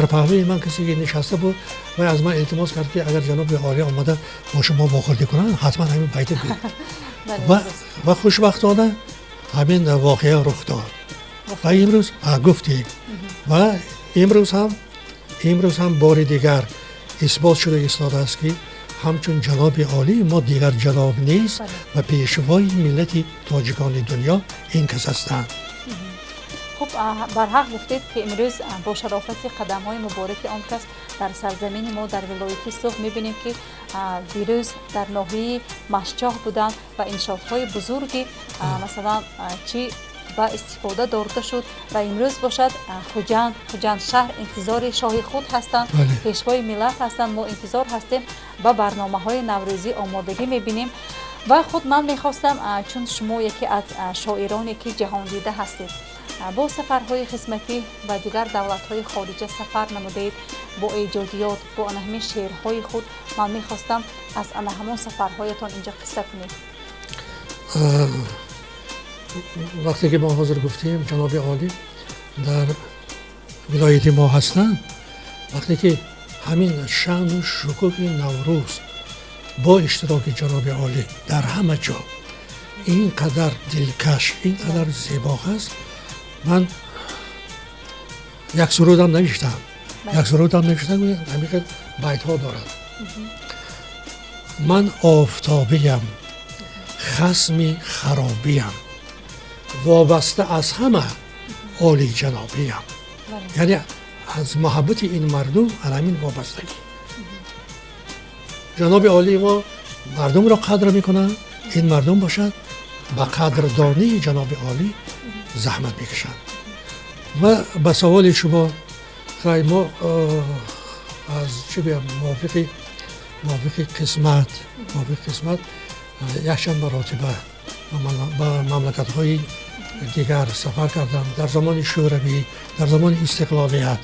پهلوی من کسی که نشسته بود و از من التماس کرد که اگر جناب عالی آمده با شما واخوردی کنن حتما همین بیت بگید. و خوشبختانه همین واقعه رخ داد و امروز گفتیم و امروز هم بار دیگر اثبات شده ایستاده است که همچون جناب عالی ما دیگر جناب نیست و پیشوای ملت تاجیکان دنیا این کس هستند. خب بر حق گفتید که امروز با شرافت قدم های مبارک آن کس در سرزمین ما در ولایت سوخ میبینیم که دیروز در ناحیه مشچاه بودن و انشاءات بزرگی مثلا چی با استفاده داشته شد و امروز باشد خوجند شهر انتظار شاه خود هستند، پیشوای ملت هستند. ما انتظار هستیم با برنامه های نوروزی آمادگی میبینیم و خود من میخواستم چون شما یکی از شاعرانی که جهان دیده هستید با سفرهای خدمتی و دیگر دولت‌های خارجه سفر نمودید، با ایجادیات با همین شعرهای خود من میخواستم از همون سفرهایتان اینجا قصه کنید. وقتی که ما حاضر گفتیم جناب عالی در ولایت ما هستند، وقتی که همین شأن و شکوه نوروز با اشتراک جناب عالی در همه جا اینقدر دلکش اینقدر زیبا است، من یک سرودم نوشتم همین بیت ها دارد. من آفتابیم خصمی خرابیم وابسته از همه عالی جنابیم. یعنی از محبت این مردم همین وابستگی. جناب عالی ما مردم را قدر میکنن، این مردم باشد با قدردانی جناب عالی زحمت میکشند. و به سوال شما ما از چه بیم موافقی موافق قسمت یکشن مراتبه به مملکت‌های دیگر سفر کردم. در زمان شوروی، در زمان استقلالیت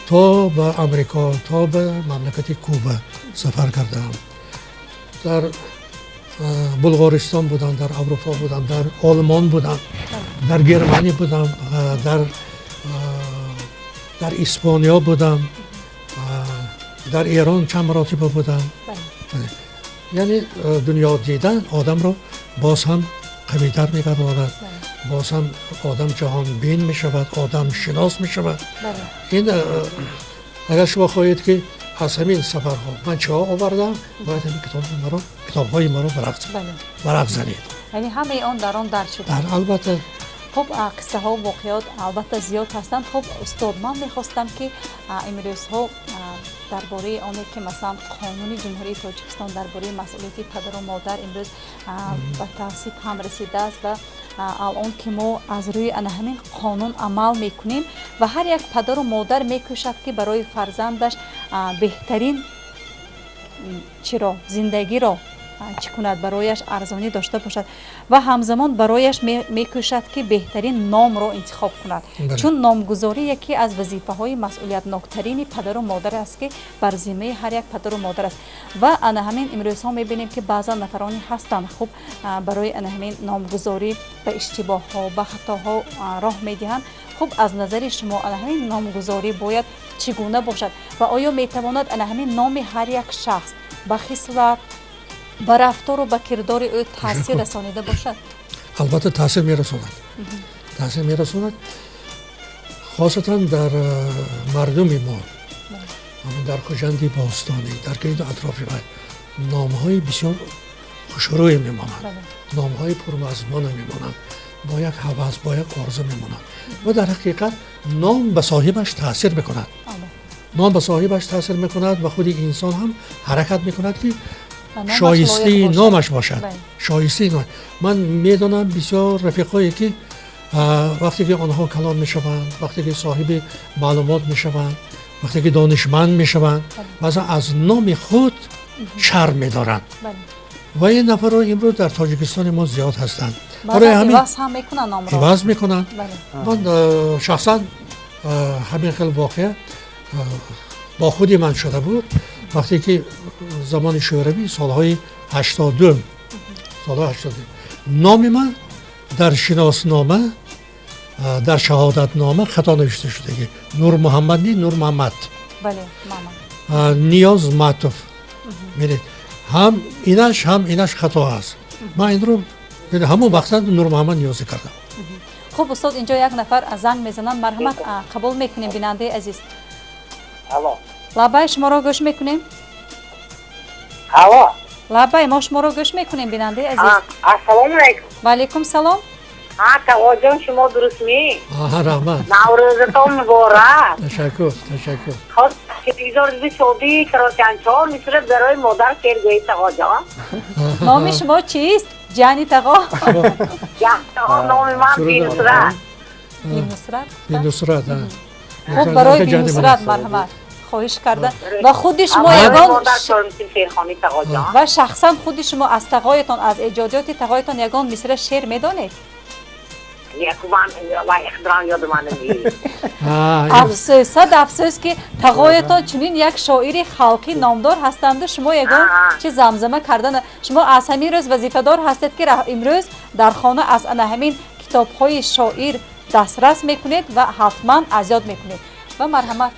تا به امریکا، تا به مملکت کوبا سفر کردم. در بلغارستان بودم، در اروپا بودم، در آلمان بودم، در گرمانی بودم، در اسپانیا بودم، در ایران چند مراتبه بودم. یعنی دنیا دیدن آدم رو باز هم قوی‌تر می‌گرداند، باز هم آدم جهان بین می‌شود، آدم شناس می‌شود. این اگر شما خواهید که از همین سفرها من چه آوردم، باید همین کتاب‌های ما رو ورق زنید. یعنی همه آن در آن درد شده. البته خب قصه ها و واقعات البته زیاد هستند. خب استاد من میخواستم که امروز ها درباره آنی که مثلا قانون جمهوری تاجیکستان درباره مسئولیت پدر و مادر امروز به تصویب هم رسیده است و الان که ما از روی همین قانون عمل میکنیم و هر یک پدر و مادر میکوشد که برای فرزندش بهترین زندگی را چی کند، برایش ارزانی داشته باشد و همزمان برایش میکوشد که بهترین نام را انتخاب کند. چون نامگذاری یکی از وظیفه های مسئولیت‌ناکترین پدر و مادر است که بر ذمه هر یک پدر و مادر است و همین امروز ها میبینیم که بعضا نفرانی هستند خب برای همین نامگذاری به اشتباه ها به خطاها راه میدهند. خب از نظر شما همین نامگذاری باید چگونه باشد و آیا میتواند همین نام هر یک شخص به خصلت با رفتار و با کردار او تاثیر رسانیده باشد؟ البته تاثیر میرساند خاصتا در مردم ما، در خوشندی باستانی، در کلید اطراف نام‌های بسیار خوشروی میمانند، نام‌های پرمضمون میمانند، با یک هوس، با یک آرزو میمانند و در حقیقت نام به صاحبش تاثیر میکند. نام به صاحبش تاثیر میکند و خود انسان هم حرکت میکند که شایسته نامش باشد. شایسته نام. من میدونم بسیار رفیقایی که وقتی که آنها کلان میشوند، وقتی که صاحب معلومات میشوند، وقتی که دانشمند میشوند، مثلا از نام خود شرم میدارند و این نفرها امروز در تاجیکستان ما زیاد هستند. برای همین عوض هم میکنن نام را. عوض میکنن. من شخصا همین خیلی واقعه با خودی من شده بود وقتی که زمان شوروی سالهای 82 نام من در شناسنامه، در شهادتنامه خطا نوشته شده که نور محمد نی، نور محمد. بله ماما. نیاز معطوف. می‌بینید هم اینش خطا است. من این رو همون وقتا نور محمد نیازی کردم. خب استاد اینجا یک نفر زنگ میزنن، مرحمت قبول میکنیم بیننده عزیز. الو. لبای شما را گوش میکنیم. الو. لبای ما شما را گوش میکنیم بیننده عزیز. السلام علیکم. و علیکم سلام. تقوا جان شما درست می؟ رحمت. نوروزتون مبارک. تشکر. خب تلویزیون دی شدی کراتانچا میشه برای مادر کرگوی تقوا جان. نام شما چیست؟ جانی تقوا. نام من بینصرت. بینصرت. خب برای بینصرت مرحمت خواهش کرده و خود شما یگان و شخصا خود شما از تقوایتان، از ایجادیات تقوایتان یگان مصرع شعر میدانید؟ افسوس که تقوایتان چنین یک شاعر خلقی نامدار هستند. شما یگان چه زمزمه کردن. شما از همین روز وظیفه دار هستید که امروز در خانه از همین کتاب‌های شاعر دسترس میکنید و حتما از یاد میکنید و مرحمت.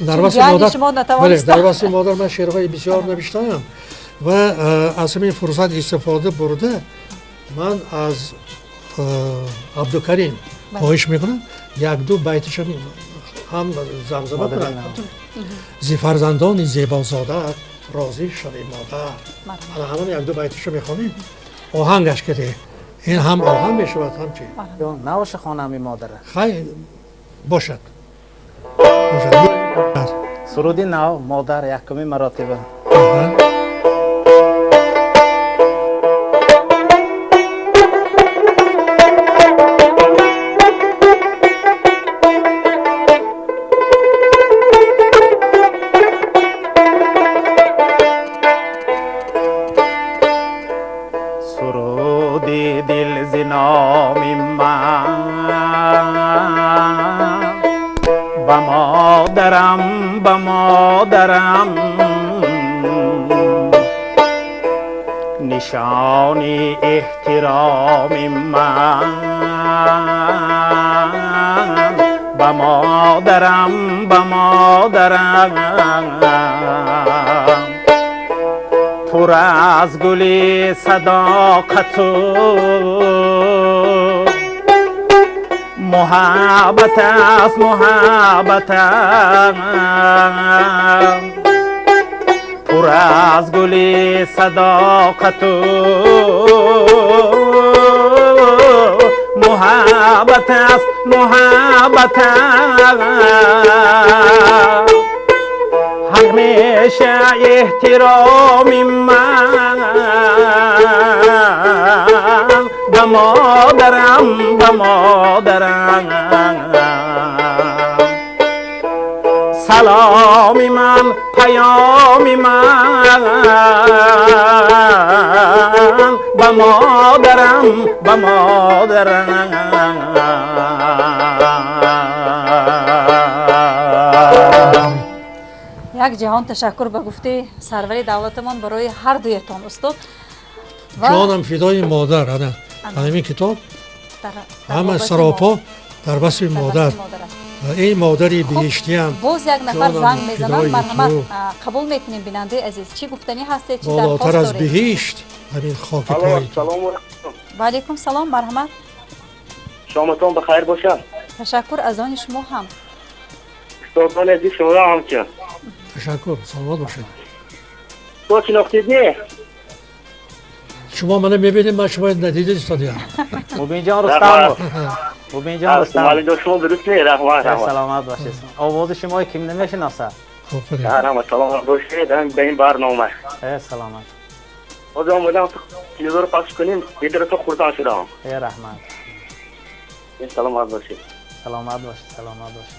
در واسه مادر من شعرهای بسیار نوشتم و از همین فرصت استفاده برده من از عبدالکریم خواهش میکنم یک دو بیتش هم زمزمه کنم. زی فرزندان زیبازاده راضی شوی مادر. همون یک دو بیتش میخوانیم. آهنگش کده این هم آهنگ میشود هم چی؟ نباشه خانمی مادره. خیلی باشد. سرودی نو مادر یکمی مراتبه. ز نام من به مادرم نشان احترام من به مادرم پر از گل صداقت و محبت پر از گل صداقت و محبت همیشه احترام من به مادرم سلام من پیام من به مادرم یک جهان تشکر به گفته سرور دولتمان برای هر دویتان استاد. جانم فدای مادر. همین کتاب همه سراپا در بسم مادر. این مادری بهشتی هم باز یک نفر زنگ میزنن. مرحمت قبول میکنیم بیننده عزیز. چی گفتنی هستی؟ چی درخواست بالاتر از دارید؟ بهشت همین خاک پای. و علیکم سلام مرحمت. شامتون بخیر باشد. تشکر از آن شما هم. استادان عزیز شما را هم که تشکر. سلامت باشید. تو چی نقطید نه؟ شما منو میبینید من شما ندیدید استادیا. مبین جان رستم. مبین جان رستم. والد شما درست نه رحمت. سلامت باشید. آواز شما کیم نمیشناسه؟ رحمت سلامت باشید. به این برنامه. سلامت. از آمدم تلویزیون پخش کنیم بدر تو خوردن شدم. رحمت. سلامت باشید. سلامت باشید.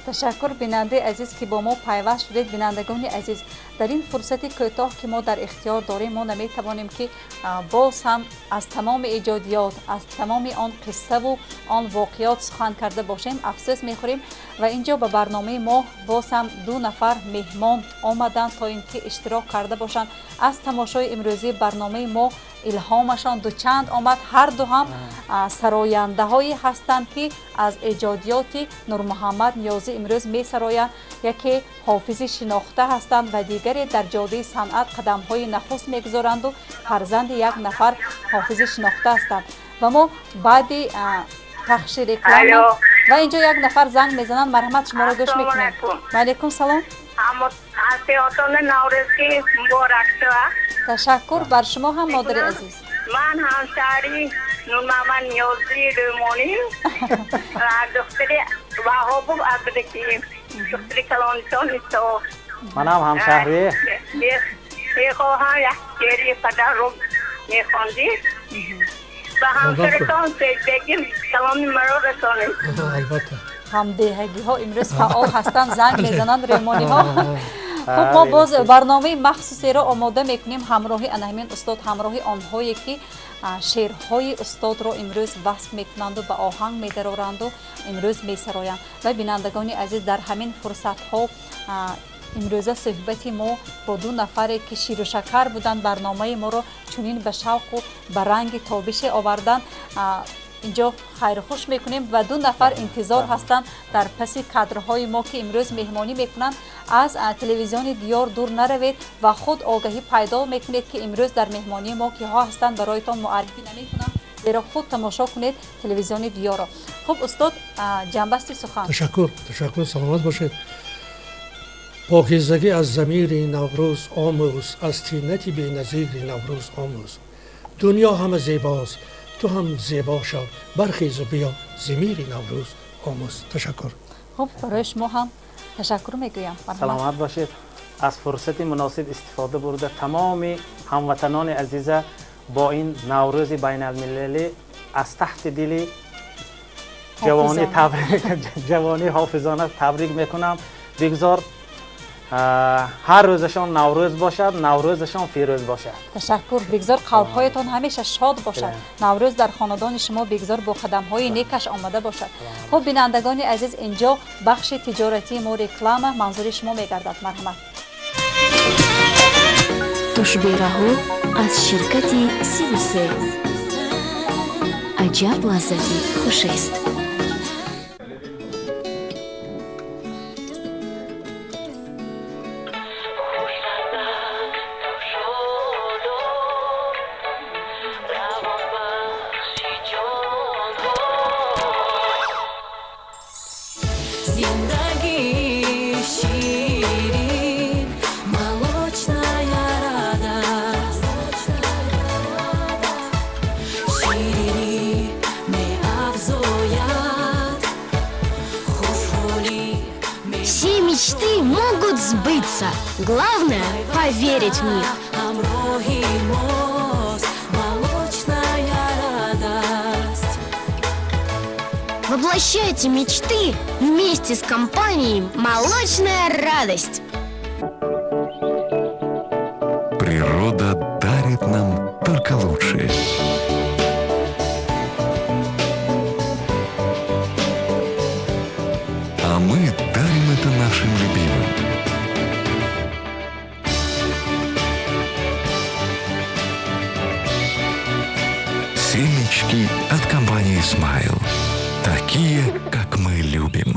تشکر بیننده عزیز که با ما پیوست شدید. بینندگان عزیز در این فرصت کوتاه که ما در اختیار داریم ما نمیتوانیم که باز هم از تمام ایجادیات از تمام آن قصه و آن واقعیات سخن کرده باشیم. افسوس میخوریم و اینجا به برنامه ما باز هم 2 نفر مهمان آمدن تا اینکه اشتراک کرده باشند. از تماشای امروزی برنامه ما الهامشان دو چند آمد. هر دو هم سراینده هایی هستند که از ایجادیات نور محمد نیازی امروز می سرایند. یکی حافظ شناخته هستند و دیگری در جاده صنعت قدم های نخست میگذارند و فرزند یک نفر حافظ شناخته هستند و ما بعد پخش رکلام و اینجا یک نفر زنگ میزنند. مرحمت شما را گوش میکنیم. و علیکم سلام. تشکر بر شما هم مادر عزیز. من همسری نور محمد نیازی رمانی دختری وهاب عبدالکریم دختری کلانشان نیستا. من هم همشهری. یه خواهم یک شعری پدر رو میخواندی و همسرتان بگیم سلامی مرا رسانید. البته همدیهگی ها امروز فعال هستند. زنگ میزنند ریمانی ها. خب ما باز برنامه مخصوصی را آماده میکنیم همراهی انهمین استاد، همراهی آنهایی که شعرهای استاد را امروز وصف میکنند و به آهنگ میدرارند و امروز میسرایند. و بینندگان عزیز در همین فرصت ها امروزه صحبت ما با 2 نفری که شیر و شکر بودن برنامه ما را چنین به شوق و به رنگ تابش آوردن اینجا خیر خوش میکنیم و 2 نفر انتظار هستند در پس کادرهای ما که امروز مهمانی میکنند. از تلویزیون دیار دور نروید و خود آگاهی پیدا میکنید که امروز در مهمانی ما که ها هستند برایتان معرفی نمیکنم زیرا خود تماشا کنید تلویزیون دیار را. خب استاد جنبستی سخن. تشکر. سلامت باشید. پاکیزگی از ضمیر نوروز آموز، از طینت بی‌نظیر نوروز آموز. دنیا همه زیباست، تو هم زیبا شو، برخیز و بیا ضمیر نوروز آموز. تشکر. خب برای شما هم تشکر میگویم. سلامت باشید. از فرصت مناسب استفاده برده تمام هموطنان عزیز با این نوروز بین المللی از تحت دل جوانی حافظانه تبریک میکنم. بگذار هر روزشان نوروز باشد، نوروزشان پیروز باشد. تشکر. بگذار قلب‌هایتان همیشه شاد باشد. نوروز در خاندان شما بگذار با قدم‌های نیکش آمده باشد. خب بینندگان عزیز، اینجا بخش تجارتی ما رکلام منظور شما می‌گردد. مرحمت. تشبیه‌ها از شرکت 33 عجب لذتی خوش است. Все мечты могут сбыться. Главное — поверить в них. Воплощайте мечты вместе с компанией «Молочная радость». Природа дарит нам только лучшее. А мы дарим это нашим любимым. Семечки от компании Smile. Такие, как мы любим.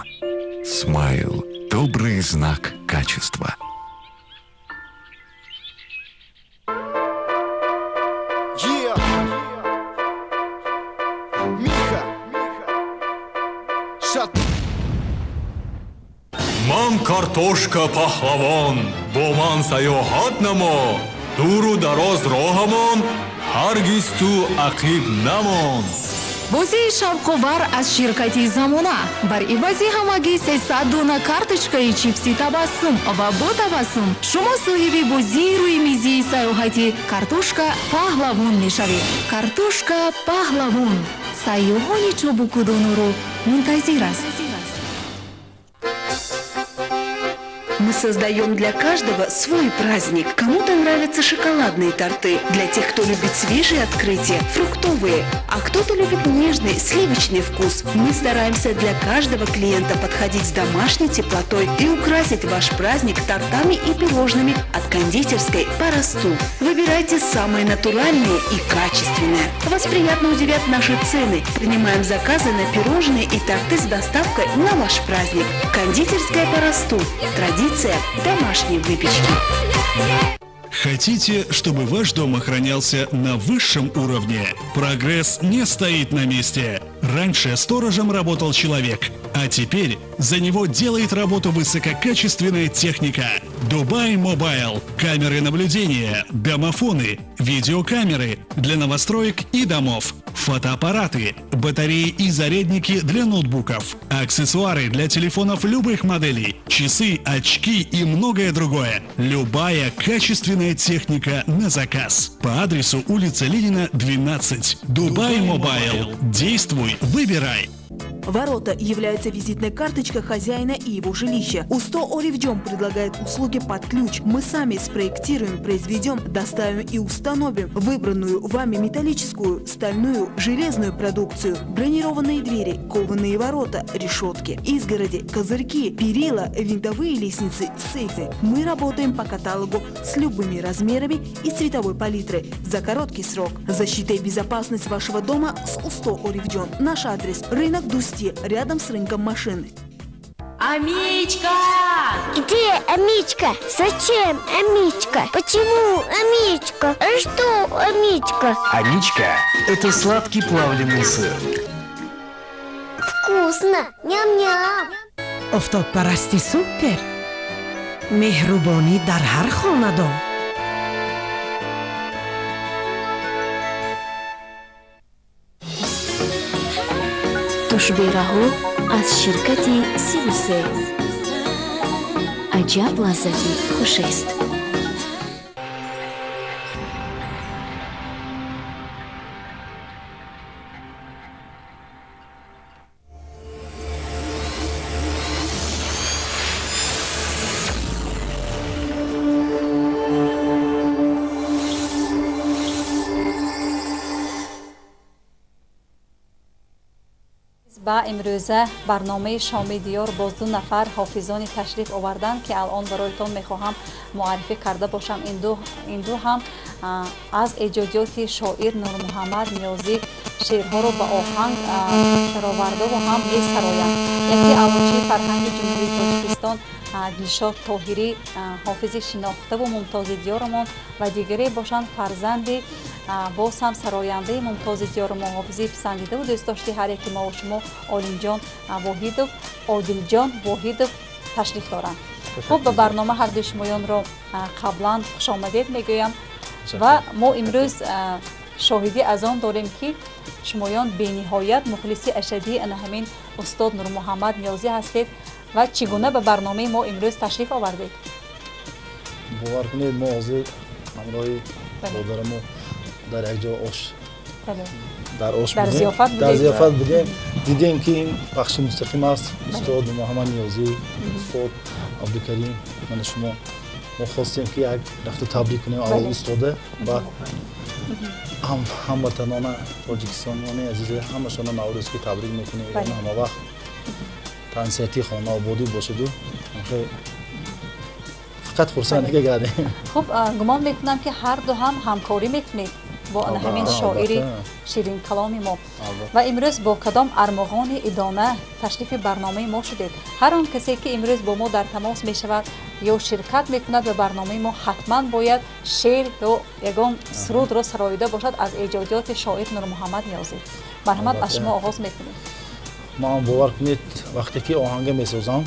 Smile. Добрый знак качества. Ман картошка пахлавон, бо ман саёҳат намо, дуру дароз роҳамон, ҳаргиз ту ақиб намон. бозии шавқовар аз ширкати замона бар ивази ҳамагӣ 300 дона карточкаи чипси табассум ва бо табассум шумо соҳиби бозии рӯи мизии саёҳати картошка паҳлавон мешавед. Картошка паҳлавон сайёҳони чобукудонуро мунтазир аст. Мы создаем для каждого свой праздник. Кому-то нравятся шоколадные торты. Для тех, кто любит свежие открытия, фруктовые. А кто-то любит нежный, сливочный вкус. Мы стараемся для каждого клиента подходить с домашней теплотой и украсить ваш праздник тортами и пирожными от кондитерской по Росту. Выбирайте самые натуральные и качественные. Вас приятно удивят наши цены. Принимаем заказы на пирожные и торты с доставкой на ваш праздник. Кондитерская по Росту. Традиция домашней выпечки. Хотите, чтобы ваш дом охранялся на высшем уровне? Прогресс не стоит на месте. Раньше сторожем работал человек, а теперь за него делает работу высококачественная техника. Dubai Mobile. Камеры наблюдения, домофоны, видеокамеры для новостроек и домов, фотоаппараты, батареи и зарядники для ноутбуков, аксессуары для телефонов любых моделей, часы, очки и многое другое. Любая качественная техника на заказ. По адресу улица Ленина, 12. Dubai Mobile. Действуй, выбирай. Ворота являются визитной карточкой хозяина и его жилища. УСТО Оривджом предлагает услуги под ключ. Мы сами спроектируем, произведем, доставим и установим выбранную вами металлическую, стальную, железную продукцию, бронированные двери, кованые ворота, решетки, изгороди, козырьки, перила, винтовые лестницы, сейфы. Мы работаем по каталогу с любыми размерами и цветовой палитрой за короткий срок. Защита и безопасность вашего дома с УСТО Оривджом. Наш адрес – рынок Дусти, рядом с рынком машин. Амичка! Где Амичка? Зачем Амичка? Почему Амичка? А что Амичка? Амичка – это сладкий плавленый сыр. Вкусно! Ням-ням! офтобпарасти супер. меҳрубонӣ дар ҳар хонадон. Тушбераҳо аз ширкати 33 аҷаб лаззати хушест. با امروزه برنامه شامی دیار باز دو نفر حافظانی تشریف آوردند که الان برایتان میخواهم معرفی کرده باشم. این دو هم از ایجادیات شاعر نور محمد نیازی شعرها رو به آهنگ درآورده و هم می‌سرایند. یکی علوچی فرهنگ جمهوری تاجیکستان دلشاد طاهری حافظ شناخته و ممتاز دیارمان و دیگری باشند فرزند باز هم سراینده ممتاز دیارمان حافظی پسندیده و دوست داشته هر یکی ما و شما عالم جان واحدов عادل جان واحدов تشریف دارند. خب به برنامه هر دو شمایان را قبلا خوش آمدید میگویم و ما امروز شاهدی از آن داریم که شمایان بینهایت مخلصی اشدی همین استاد نور محمد نیازی هستید و چگونه به برنامه ما امروز تشریف آوردید؟ باور کنید ما حاضر همراه برادرمو در یک جا در ضیافت بودیم. دیدیم که این بخش مستقیم است. استاد محمد نیازی، استاد عبدالکریم، من شما ما خواستیم که یک رفته تبریک کنیم اول استاده و هموطنان تاجیکستانی عزیز همشون نوروز که تبریک میکنیم. همه وقت تنسیتی خانه آبادی باشد و فقط خرسند دیگه گردیم. خب گمان میکنم که هر دو هم همکاری میکنید با همین شاعری شیرین کلامی ما و امروز با کدام ارمغان ادامه تشریف برنامه ما شدید. هر آن کسی که امروز با ما در تماس می شود یا شرکت میکند به برنامه ما حتما باید شعر یا یگان سرود را سراییده باشد از ایجادیات شاعر نور محمد نیازی. مرحمت از شما آغاز میکنیم. ما باور کنید وقتی که آهنگ میسازم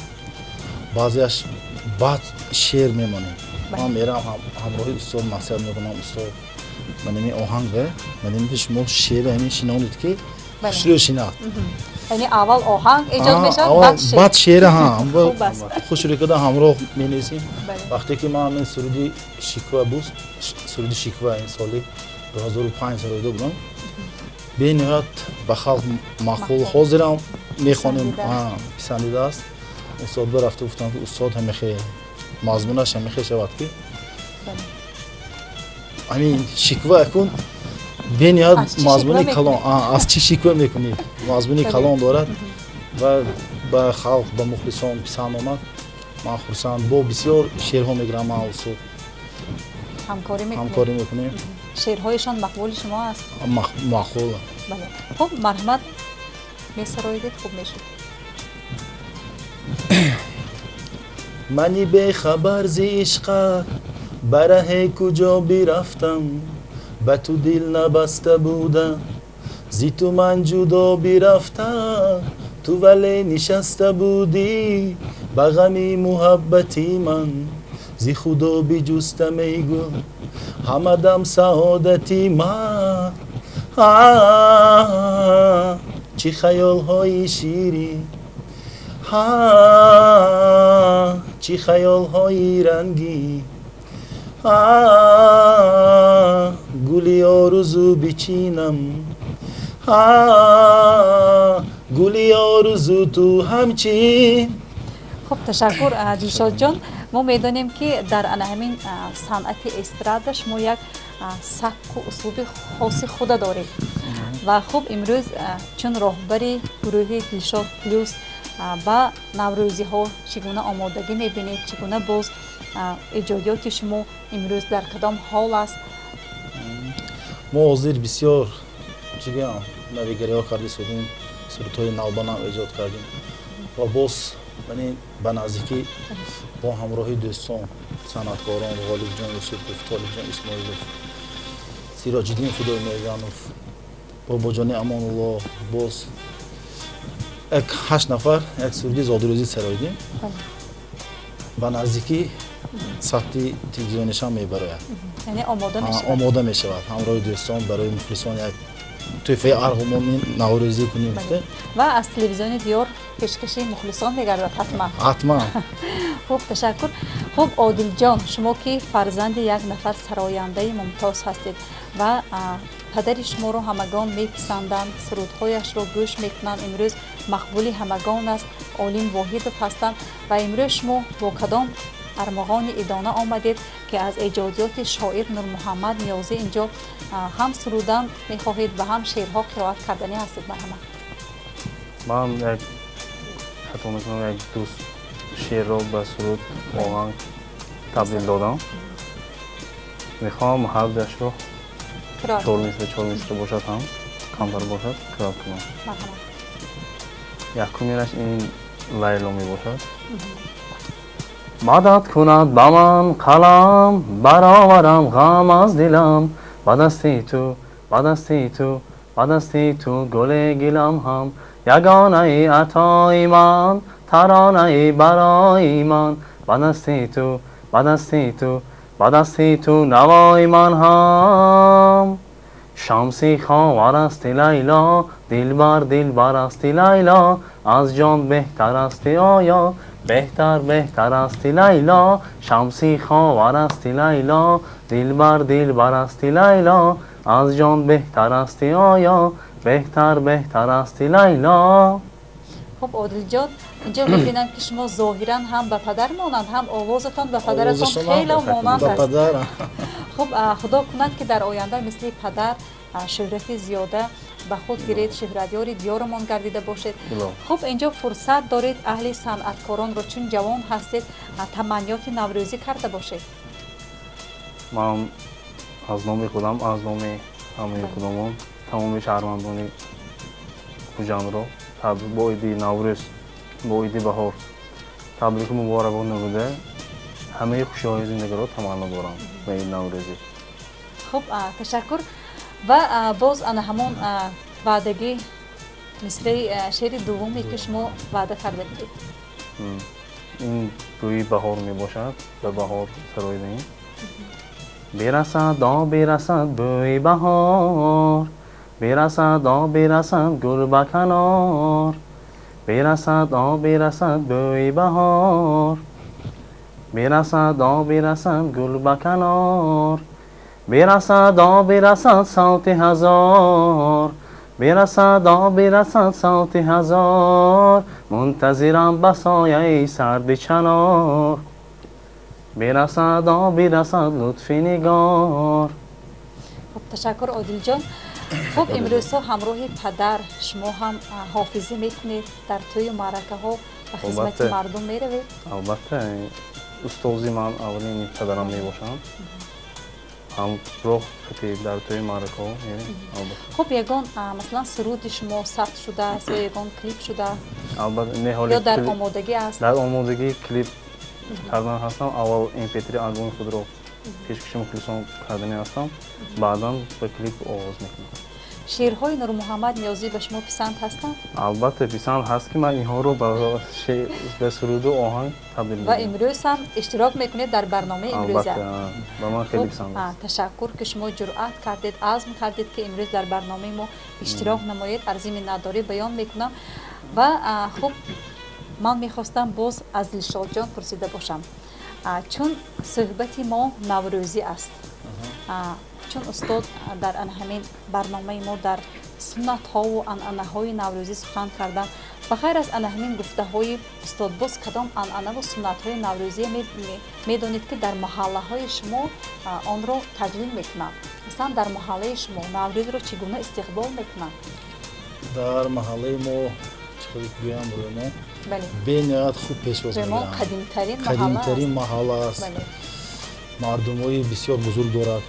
بعضیش بعد شعر میمانیم. من میرم همراه استاد مقصد میکنم استاد من این آهنگ من پیش شما شعر همین شنونید که خوشی شنید. یعنی اول آهنگ ایجاد میشه بعد شعر هم خوشی کده همراه مینویسیم. وقتی که ما همین سرودی شکوه بود سرودی شکوه این سالی 2005 سرودی بودم به نهایت به خلق مقبول حاضرم میخوانیم پسندیده است. استاد برفته گفتم که استاد همیشه مضمونش همیشه شود که همین شکوه کن به نهایت مضمون کلام از چی شکوه میکنید مضمون کلام دارد و به خلق به مخلصان پسند آمد. من خرسند با بسیار شعرها میگیرم من استاد همکاری میکنیم. شعرهایشان مقبول شما است؟ مقبول. بله. خب مرحمت میسراییدید خوب میشد. منی به خبر ز عشق برای کجا برفتم به تو دل نبسته بودم زی تو من جدا برفتم تو ولی نشسته بودی به غمی محبتی من زی خدا بجسته میگو همدم سعادتی من چی خیال های شیری چی خیال های رنگی گلی آرزو بچینم گلی آرزو تو همچین. خب تشکر دلشاد جان. ما میدانیم که در همین صنعت استراد شما یک سبک و اسلوب خاص خود دارید و خب امروز چون راهبری گروه دلشاد پلوس با نوروزی ها چگونه آمادگی میبینید؟ چگونه باز ایجادیات شما امروز در کدام حال است؟ ما حاضر بسیار چیگه نویگری ها کردی سودیم سرودهای نوبان هم ایجاد کردیم و باز من به نزدیکی با همراهی دوستان صنعتکاران غالب جان یوسف طالب جان اسماعیلوف سیراج‌الدین خدای میگانوف بابا جان امان الله باز 8 نفر یک سرودی زادروزی سراییدیم به نزدیکی سطح تلویزیونیش هم میبراید. یعنی آماده میشود همراه دوستان برای مخلصان یک تحفه ارغوانی نوروزی کنیم و از تلویزیون دیار پیشکشی مخلصان میگردد حتما. خوب تشکر. خب عادل جان شما که فرزند یک نفر سراینده ممتاز هستید و پدر شما رو همگان میپسندند سرودهایش رو گوش میکنند امروز مقبول همگان است عالم واحدov هستند و امروز شما با کدام ارمغان ادانه آمدید که از ایجادیات شاعر نور محمد نیازی اینجا هم سرودن میخواهید و هم شعرها قرائت کردنی هستید؟ مرحمت. من یک خطا میکنم یک دوست شعر رو به سرود آهنگ تبدیل دادم. میخوام هر دش رو چهار مصر باشد هم کمتر باشد کرار کنم. یکمیش این لیلا می باشد. مدد کند به من قلم برآورم غم از دلم به دستی تو به دستی تو به دستی تو گل گلم هم یگانه ای عطای من ترانه ای برای من به دستی تو به دستی تو به دستی تو نوای من هم شمسی خاور است لیلا دلبر است لیلا از جان بهتر است آیا بهتر است لیلا شمسی خاور است لیلا دلبر است لیلا از جان بهتر است آیا بهتر است لیلا. خب عادل جان اینجا می‌بینم که شما ظاهراً هم به پدر مانند هم آوازتان به پدرتان خیلی مانند است. خب خدا کند که در آینده مثل پدر شهرت زیاده به خود گیرید، شهرتیار دیارمان گردیده باشید. خب اینجا فرصت دارید اهل صنعتکاران رو چون جوان هستید تمنیات نوروزی کرده باشید. من از نام خودم از نام همه خودمان تمام شهروندان خوجند را تبریک با عید نوروز با عید بهار تبریک مبارکانه بوده. همه خوشی‌های زندگی را تمنا دارم به این نوروزی. خب تشکر. و باز انا همون وعدگی مثل شعر دومی که شما وعده کرده بودید. این روی بهار می باشد به بهار سرای دهیم. برسد بوی بهار برسد گل به کنار برسد بوی بهار برسد گل به کنار برسد صوت هزار برسد صوت هزار منتظرم به سایه سرد چنار برسد لطف نگار. خب تشکر عادل جان. خب امروز همراه پدر شما هم حافظی میکنید در توی معرکه ها و خدمت مردم میروید؟ البته استوزی من اولین پدرم میباشم. هم روح خطیب در توی معرکه ها. خب یگان مثلا سرود شما ثبت شده است یا یگان کلیپ شده یا در آمادگی است؟ در آمادگی کلیپ کردن هستم. اول این پیتری آلبوم خود رو پیشکش مخلصان کردنی هستم. بعدا به کلیپ آغاز میکنم. شعرهای نور محمد نیازی به شما پسند هستند؟ البته پسند هست که من اینها رو به سرود و آهنگ تبدیل میکنم. و امروز هم اشتراک میکنید در برنامه امروز؟ البته به من خیلی پسند است. تشکر که شما جرأت کردید، عزم کردید که امروز در برنامه ما اشتراک نمایید. عرض minnetdاری بیان میکنم. و خب من میخواستم باز از دلشاد جان پرسیده باشم چون صحبت ما نوروزی است، چون استاد در همین برنامه ما در سنت ها و انعنه های نوروزی سخن کردن، بخیر از همین گفته های استاد باز کدام انعنه و سنت های نوروزی میدونید که در محله های شما آن را تجلیل میکنند؟ مثلا در محله شما نوروز را چگونه استقبال میکنند؟ در محله ما چطوری بگویم برای ما بینیت خوب پیش باز میگیرند. قدیمترین محله است. مردمای بسیار بزرگ دارد.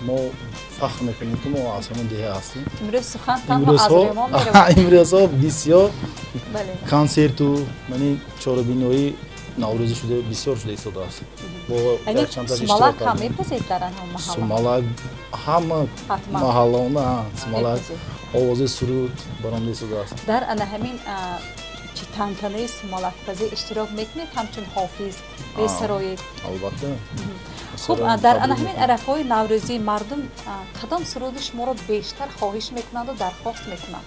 ما فخر میکنیم که ما از همون دیه هستیم. امروز سخن تنها از ریما میروید. امروز ها بسیار کنسرت و چهاربینایی نوروزی شده بسیار شده ایستاده است. یعنی سمالک هم میپذید در آن محله؟ سمالک همه محله سمالک آواز سرود برام ایستاده است. در همین تنتنه سمالک پزی اشتراک میکنید همچون حافظ به سرای؟ البته. خب در همین عرفهای نوروزی مردم کدام سرود شما را بیشتر خواهش میکنند و درخواست میکنند؟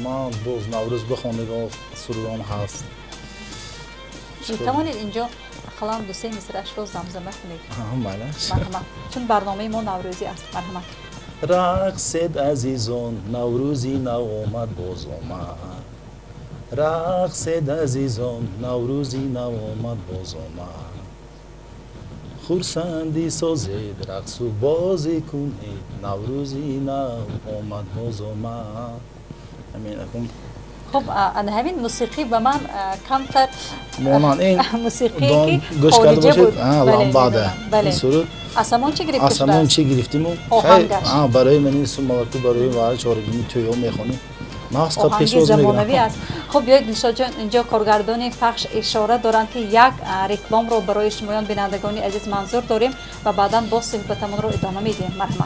من باز نوروز بخوانده سرودام هست. میتوانید اینجا خلام دو سه مصرعش رو زمزمه کنید؟ مرحبا. چون برنامه ما نوروزی است. مرحبا. رقصید عزیزان نوروزی نو آمد باز آمد. رقصید عزیزان نوروزی نو آمد باز آمد. خورسندی سازید رقص و بازی کنید نوروزی نو آمد باز آمد همین اکن خب انا همین موسیقی به من کمتر مانان این موسیقی که گوش کرده خارجی بود باشید لامباده این سرود آسمون چی گرفتش آسمون چی گرفتیم خیلی برای من این سومالاتو برای وارد چهارگیمی توی هم میخونیم آهنگ زمانوی است. خب بیایید نشاد جان اینجا کارگردان پخش اشاره دارند که یک رکلام رو برای شمایان بینندگان عزیز منظور داریم و بعدا با صحبتمون رو ادامه میدیم. مرحبا.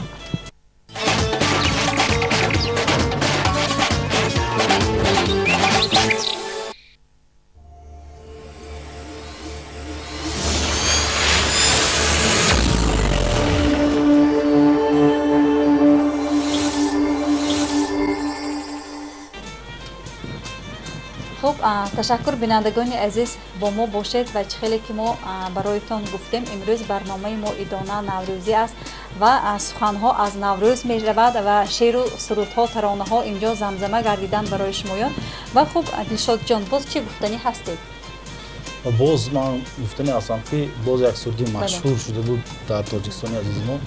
خب تشکر بینندگان عزیز با ما باشید و خیلی که ما برایتان گفتیم امروز برنامه ما ایدانه نوروزی است و سخنها از نوروز می رود و شعر و سرودها ترانه ها اینجا زمزمه گردیدن برای شمایان و خب دلشاد جان باز چه گفتنی هستید؟ باز من گفتنی هستم که باز یک سرودی مشهور شده بود در تاجیکستان عزیز ما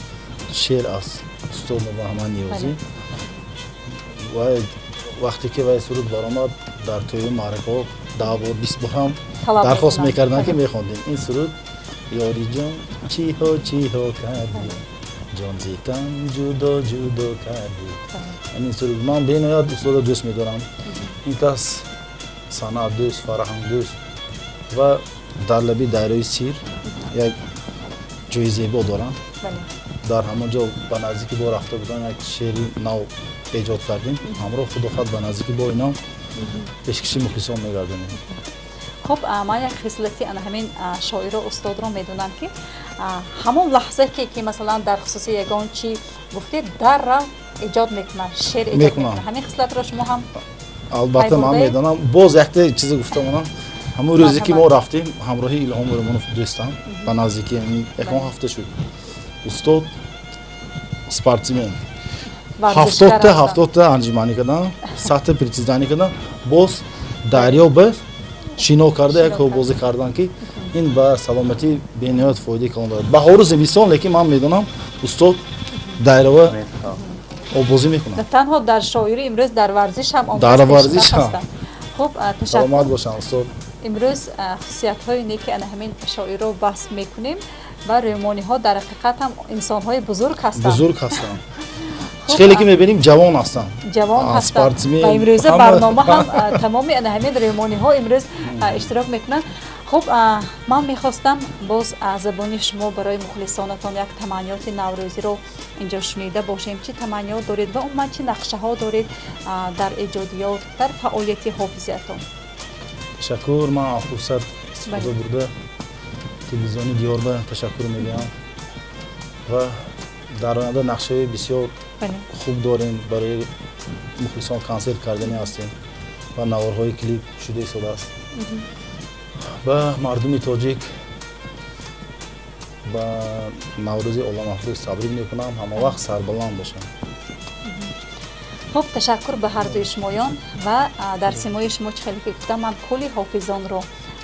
شعر از استاد محمد نیازی و وقتی که وای سرود برآمد در توی معرکه 10 بار 20 بار هم درخواست میکردن که میخوندیم این سرود یاری جان چی ها کردی جان زیتن جدا کردی این سرود من به نهایت استاد دوست میدارم این کس صنعت دوست فرهنگ دوست و در لبی دایره سیر یک جای زیبا دارم در همون جا به نزدیکی با رفته بودن یک شعری نو ایجاد کردیم همراه خود و خود به نزدیکی با اینا پیشکشی مخلصان میگردیم. خب من یک خصلتی انا همین شاعر و استاد رو میدونم که همون لحظه که مثلا در خصوص یگان چی گفتید در را ایجاد میکنه شعر ایجاد میکنه همین خصلت رو شما هم البته من میدونم باز یک چیزی گفتم اونم همون روزی که ما رفتیم همراهی الهام رمانوف دوستم به نزدیکی این هفته شد استاد спортсмен 70 تا انجمنی کردن سطح پریسیزنی کردن باز دریا به شینو کرده یک بازی کردن که این با سلامتی بینیات فایده کنه داره بهار زمستان لیکن من میدونم استاد دایره بازی میکنه تنها در شاعری امروز در ورزش هم در ورزش هم خب سلامت باشن استاد امروز خصوصیت های نیک انا همین شاعر رو بحث میکنیم و ریمانی ها در حقیقت هم انسان های بزرگ هستند خیلی که میبینیم جوان هستن و امروز برنامه هم تمام همین ریمانی ها امروز اشتراک میکنن. خب من میخواستم باز از زبان شما برای مخلصانتان یک تمنیات نوروزی رو اینجا شنیده باشیم چه تمنیات دارید و عموما چه نقشه ها دارید در ایجادیات در فعالیت حافظیتون؟ تشکر من فرصت استفاده برده تلویزیونی دیاربه تشکر میگم و در آینده نقشه بسیار خوب داریم برای مخلصان کنسرت کردنی هستیم و نوارهای کلیپ شده شده است و مردم تاجیک و نوروز الله محفوظ تبریک میکنم همه وقت سربلند باشن. خب تشکر به هر دوی شمایان و در سیمای شما خیلی که گفتم من کلی حافظان رو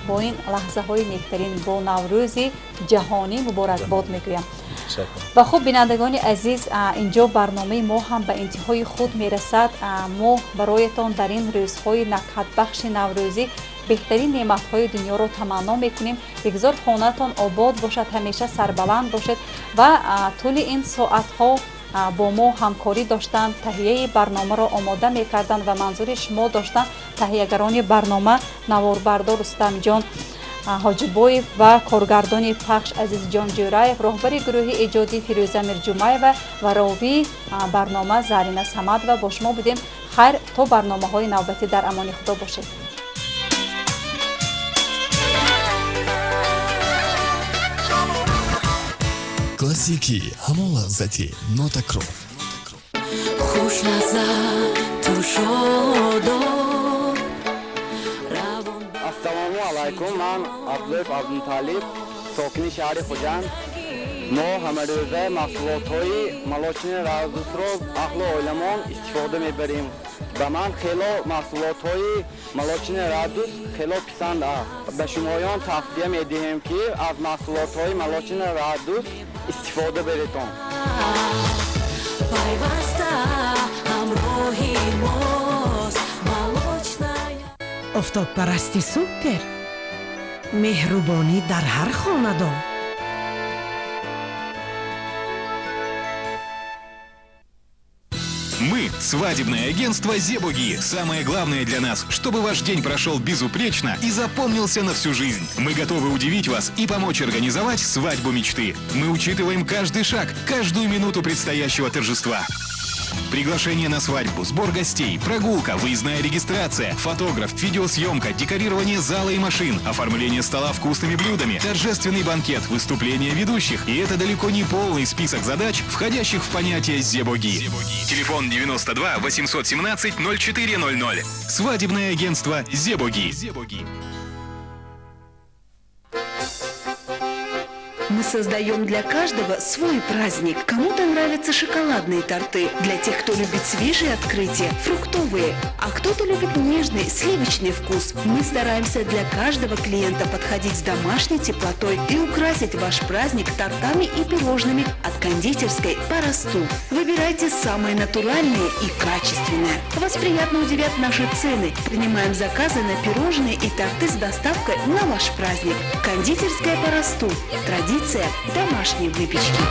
با این لحظه های نیکترین با نوروز جهانی مبارکباد میگویم. و خب بینندگان عزیز اینجا برنامه ما هم به انتهای خود میرسد. ما برایتان در این روزهای نکهت بخش نوروزی بهترین نعمت‌های دنیا رو تمنا میکنیم. بگذار خانه‌تان آباد باشد، همیشه سربلند باشد و طول این ساعت‌ها با ما همکاری داشتن، تهیه برنامه را آماده میکردن و منظور شما داشتن تهیه‌گران برنامه نواربردار رستم جان حاجبویف و کارگردان پخش عزیز جان جورایف، راهبر گروه ایجادی فیروزه میرجمایو و راوی برنامه زرینه صمد و با شما بودیم. خیر تا برنامه‌های نوبتی در امان خدا باشید. کلاسیکی همان لحظتی نوتاکرو خوش لحظت تو شادو. Assalomu alaykum. Men Abdulatif Abdultalib, sokini shahri Xo'jand. ما همه روزه محصولات های ملاشین رازوس رو اهل و علمان استفاده میبریم. ба ман хело маҳсулотҳои молочный радус хело писанд аст. Ба шумоён тавсия медиҳем ки аз маҳсулотҳои молочный радус истифода беретон. офтобпарасти супер. меҳрубонӣ дар ҳар хонадон. Мы – свадебное агентство «Зебуги». Самое главное для нас, чтобы ваш день прошел безупречно и запомнился на всю жизнь. Мы готовы удивить вас и помочь организовать свадьбу мечты. Мы учитываем каждый шаг, каждую минуту предстоящего торжества. Приглашение на свадьбу, сбор гостей, прогулка, выездная регистрация, фотограф, видеосъемка, декорирование зала и машин, оформление стола вкусными блюдами, торжественный банкет, выступления ведущих. И это далеко не полный список задач, входящих в понятие «Зебуги». Телефон 92 817 0400. Свадебное агентство «Зебуги». Мы создаем для каждого свой праздник. Кому-то нравятся шоколадные торты, для тех, кто любит свежие открытия, фруктовые, а кто-то любит нежный сливочный вкус. Мы стараемся для каждого клиента подходить с домашней теплотой и украсить ваш праздник тортами и пирожными от кондитерской по Росту. Выбирайте самые натуральные и качественные. Вас приятно удивят наши цены. Принимаем заказы на пирожные и торты с доставкой на ваш праздник. Кондитерская по Росту. Традиция домашней выпечки.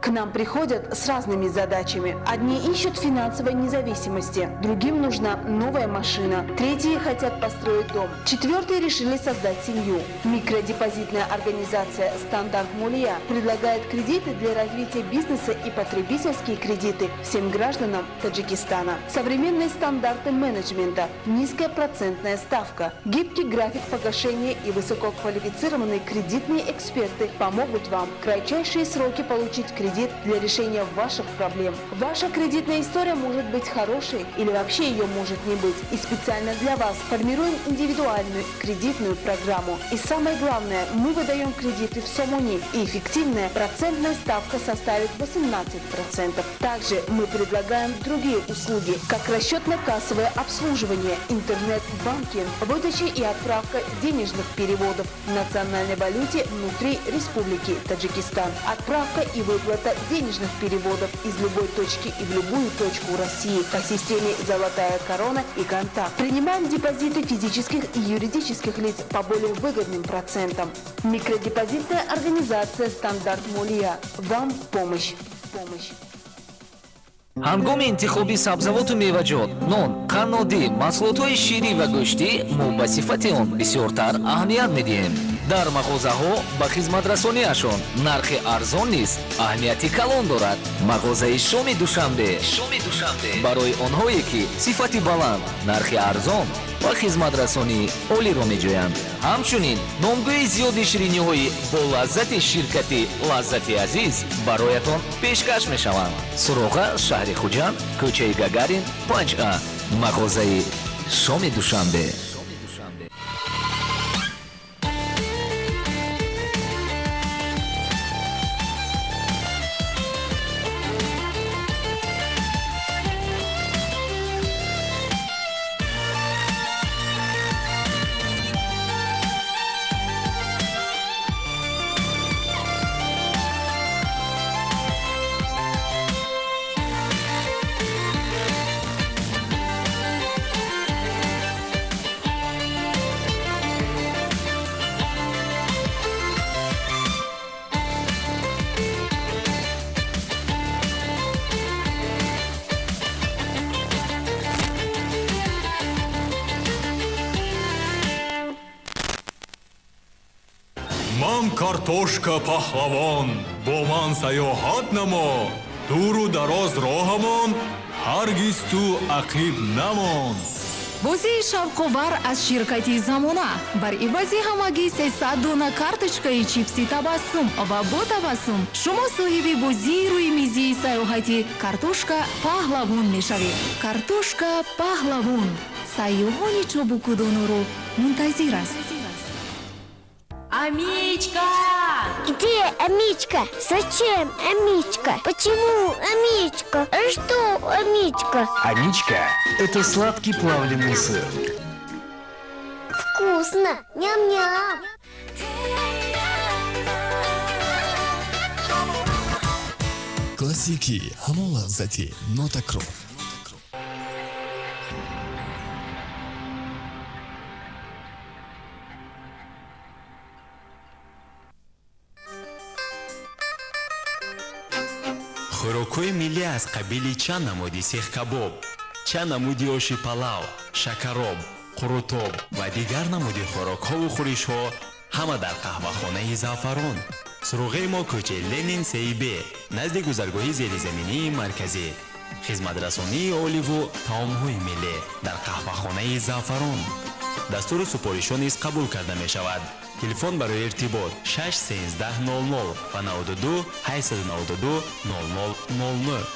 К нам приходят с разными задачами. Одни ищут финансовой независимости, другим нужна новая машина, третьи хотят построить дом, четвертые решили создать семью. Микродепозитная организация «Стандарт Мулия» предлагает кредиты для развития бизнеса и потребительские кредиты всем гражданам Таджикистана. Современные стандарты менеджмента, низкая процентная ставка, гибкий график погашения и высококвалифицированные кредитные эксперты помогут вам в кратчайшие сроки получить кредит для решения ваших проблем. Ваша кредитная история может быть хорошей или вообще ее может не быть. И специально для вас формируем индивидуальную кредитную программу. И самое главное, мы выдаем кредиты в Сомони, и эффективная процентная ставка составит 18%. Также мы предлагаем другие услуги, как расчетно-кассовое обслуживание, интернет-банкинг, выдача и отправка денежных переводов в национальной валюте внутри Республики Таджикистан, отправка и выплата денежных переводов из любой точки и в любую точку России по системе «Золотая корона» и «Контакт». Принимаем депозиты физических и юридических лиц по более выгодным процентам. Микродепозитная организация «Стандарт Мулия». Вам в помощь. ҳангоми интихоби сабзавоту меваҷот, нон, қаннодӣ, маҳсулотҳои ширӣ ва гӯшти мо ба сифати он бисёртар аҳамият медиҳем. дар мағозаҳо ба хизматрасониашон нархи арзон низ аҳамияти калон дорад. мағозаи шоми душанбе барои онҳое ки сифати баланд, нархи арзон ва хизматрасонии олиро меҷӯянд. ҳамчунин номгӯи зиёди шириниҳои бо лаззати ширкати «Лаззати азиз» бароятон пешкаш мешаванд. суроға шаҳри хуҷанд, кӯчаи Гагарин 5А, мағозаи шоми душанбе. ман картошка паҳлавон, бо ман саёҳат намо, дуру дароз роҳамон, ҳаргиз ту ақиб намон. бозии шавқовар аз ширкати «Замона». бар ивази ҳамагӣ 300 дона карточкаи чипси табассум ва бо табассум шумо соҳиби бозии рӯи мизии саёҳати картошка паҳлавон мешавед. картошка паҳлавон сайёҳони чобукудоноро мунтазир аст. Амичка! Где Амичка? Зачем Амичка? Почему Амичка? А что Амичка? Аничка – это сладкий плавленый сыр. Вкусно! Ням-ням! Классики ҳамон лаззати нотакрор. хӯрокҳои миллӣ аз қабили чанд намуди сех кабоб, чанд намуди оши палав, шакароб, қурутоб ва дигар намуди хӯрокҳову хӯришҳо ҳама дар қаҳвахонаи Заъфарон. суруғаи мо кӯчаи Ленин 3Б назди гузаргоҳи зеризаминии марказӣ. хизматрасонии оливу таомҳои миллӣ дар қаҳвахонаи Заъфарон. дастури супоришҳо низ қабул карда мешавад. телефон барои иртибот 61300 ва 92 892 0000.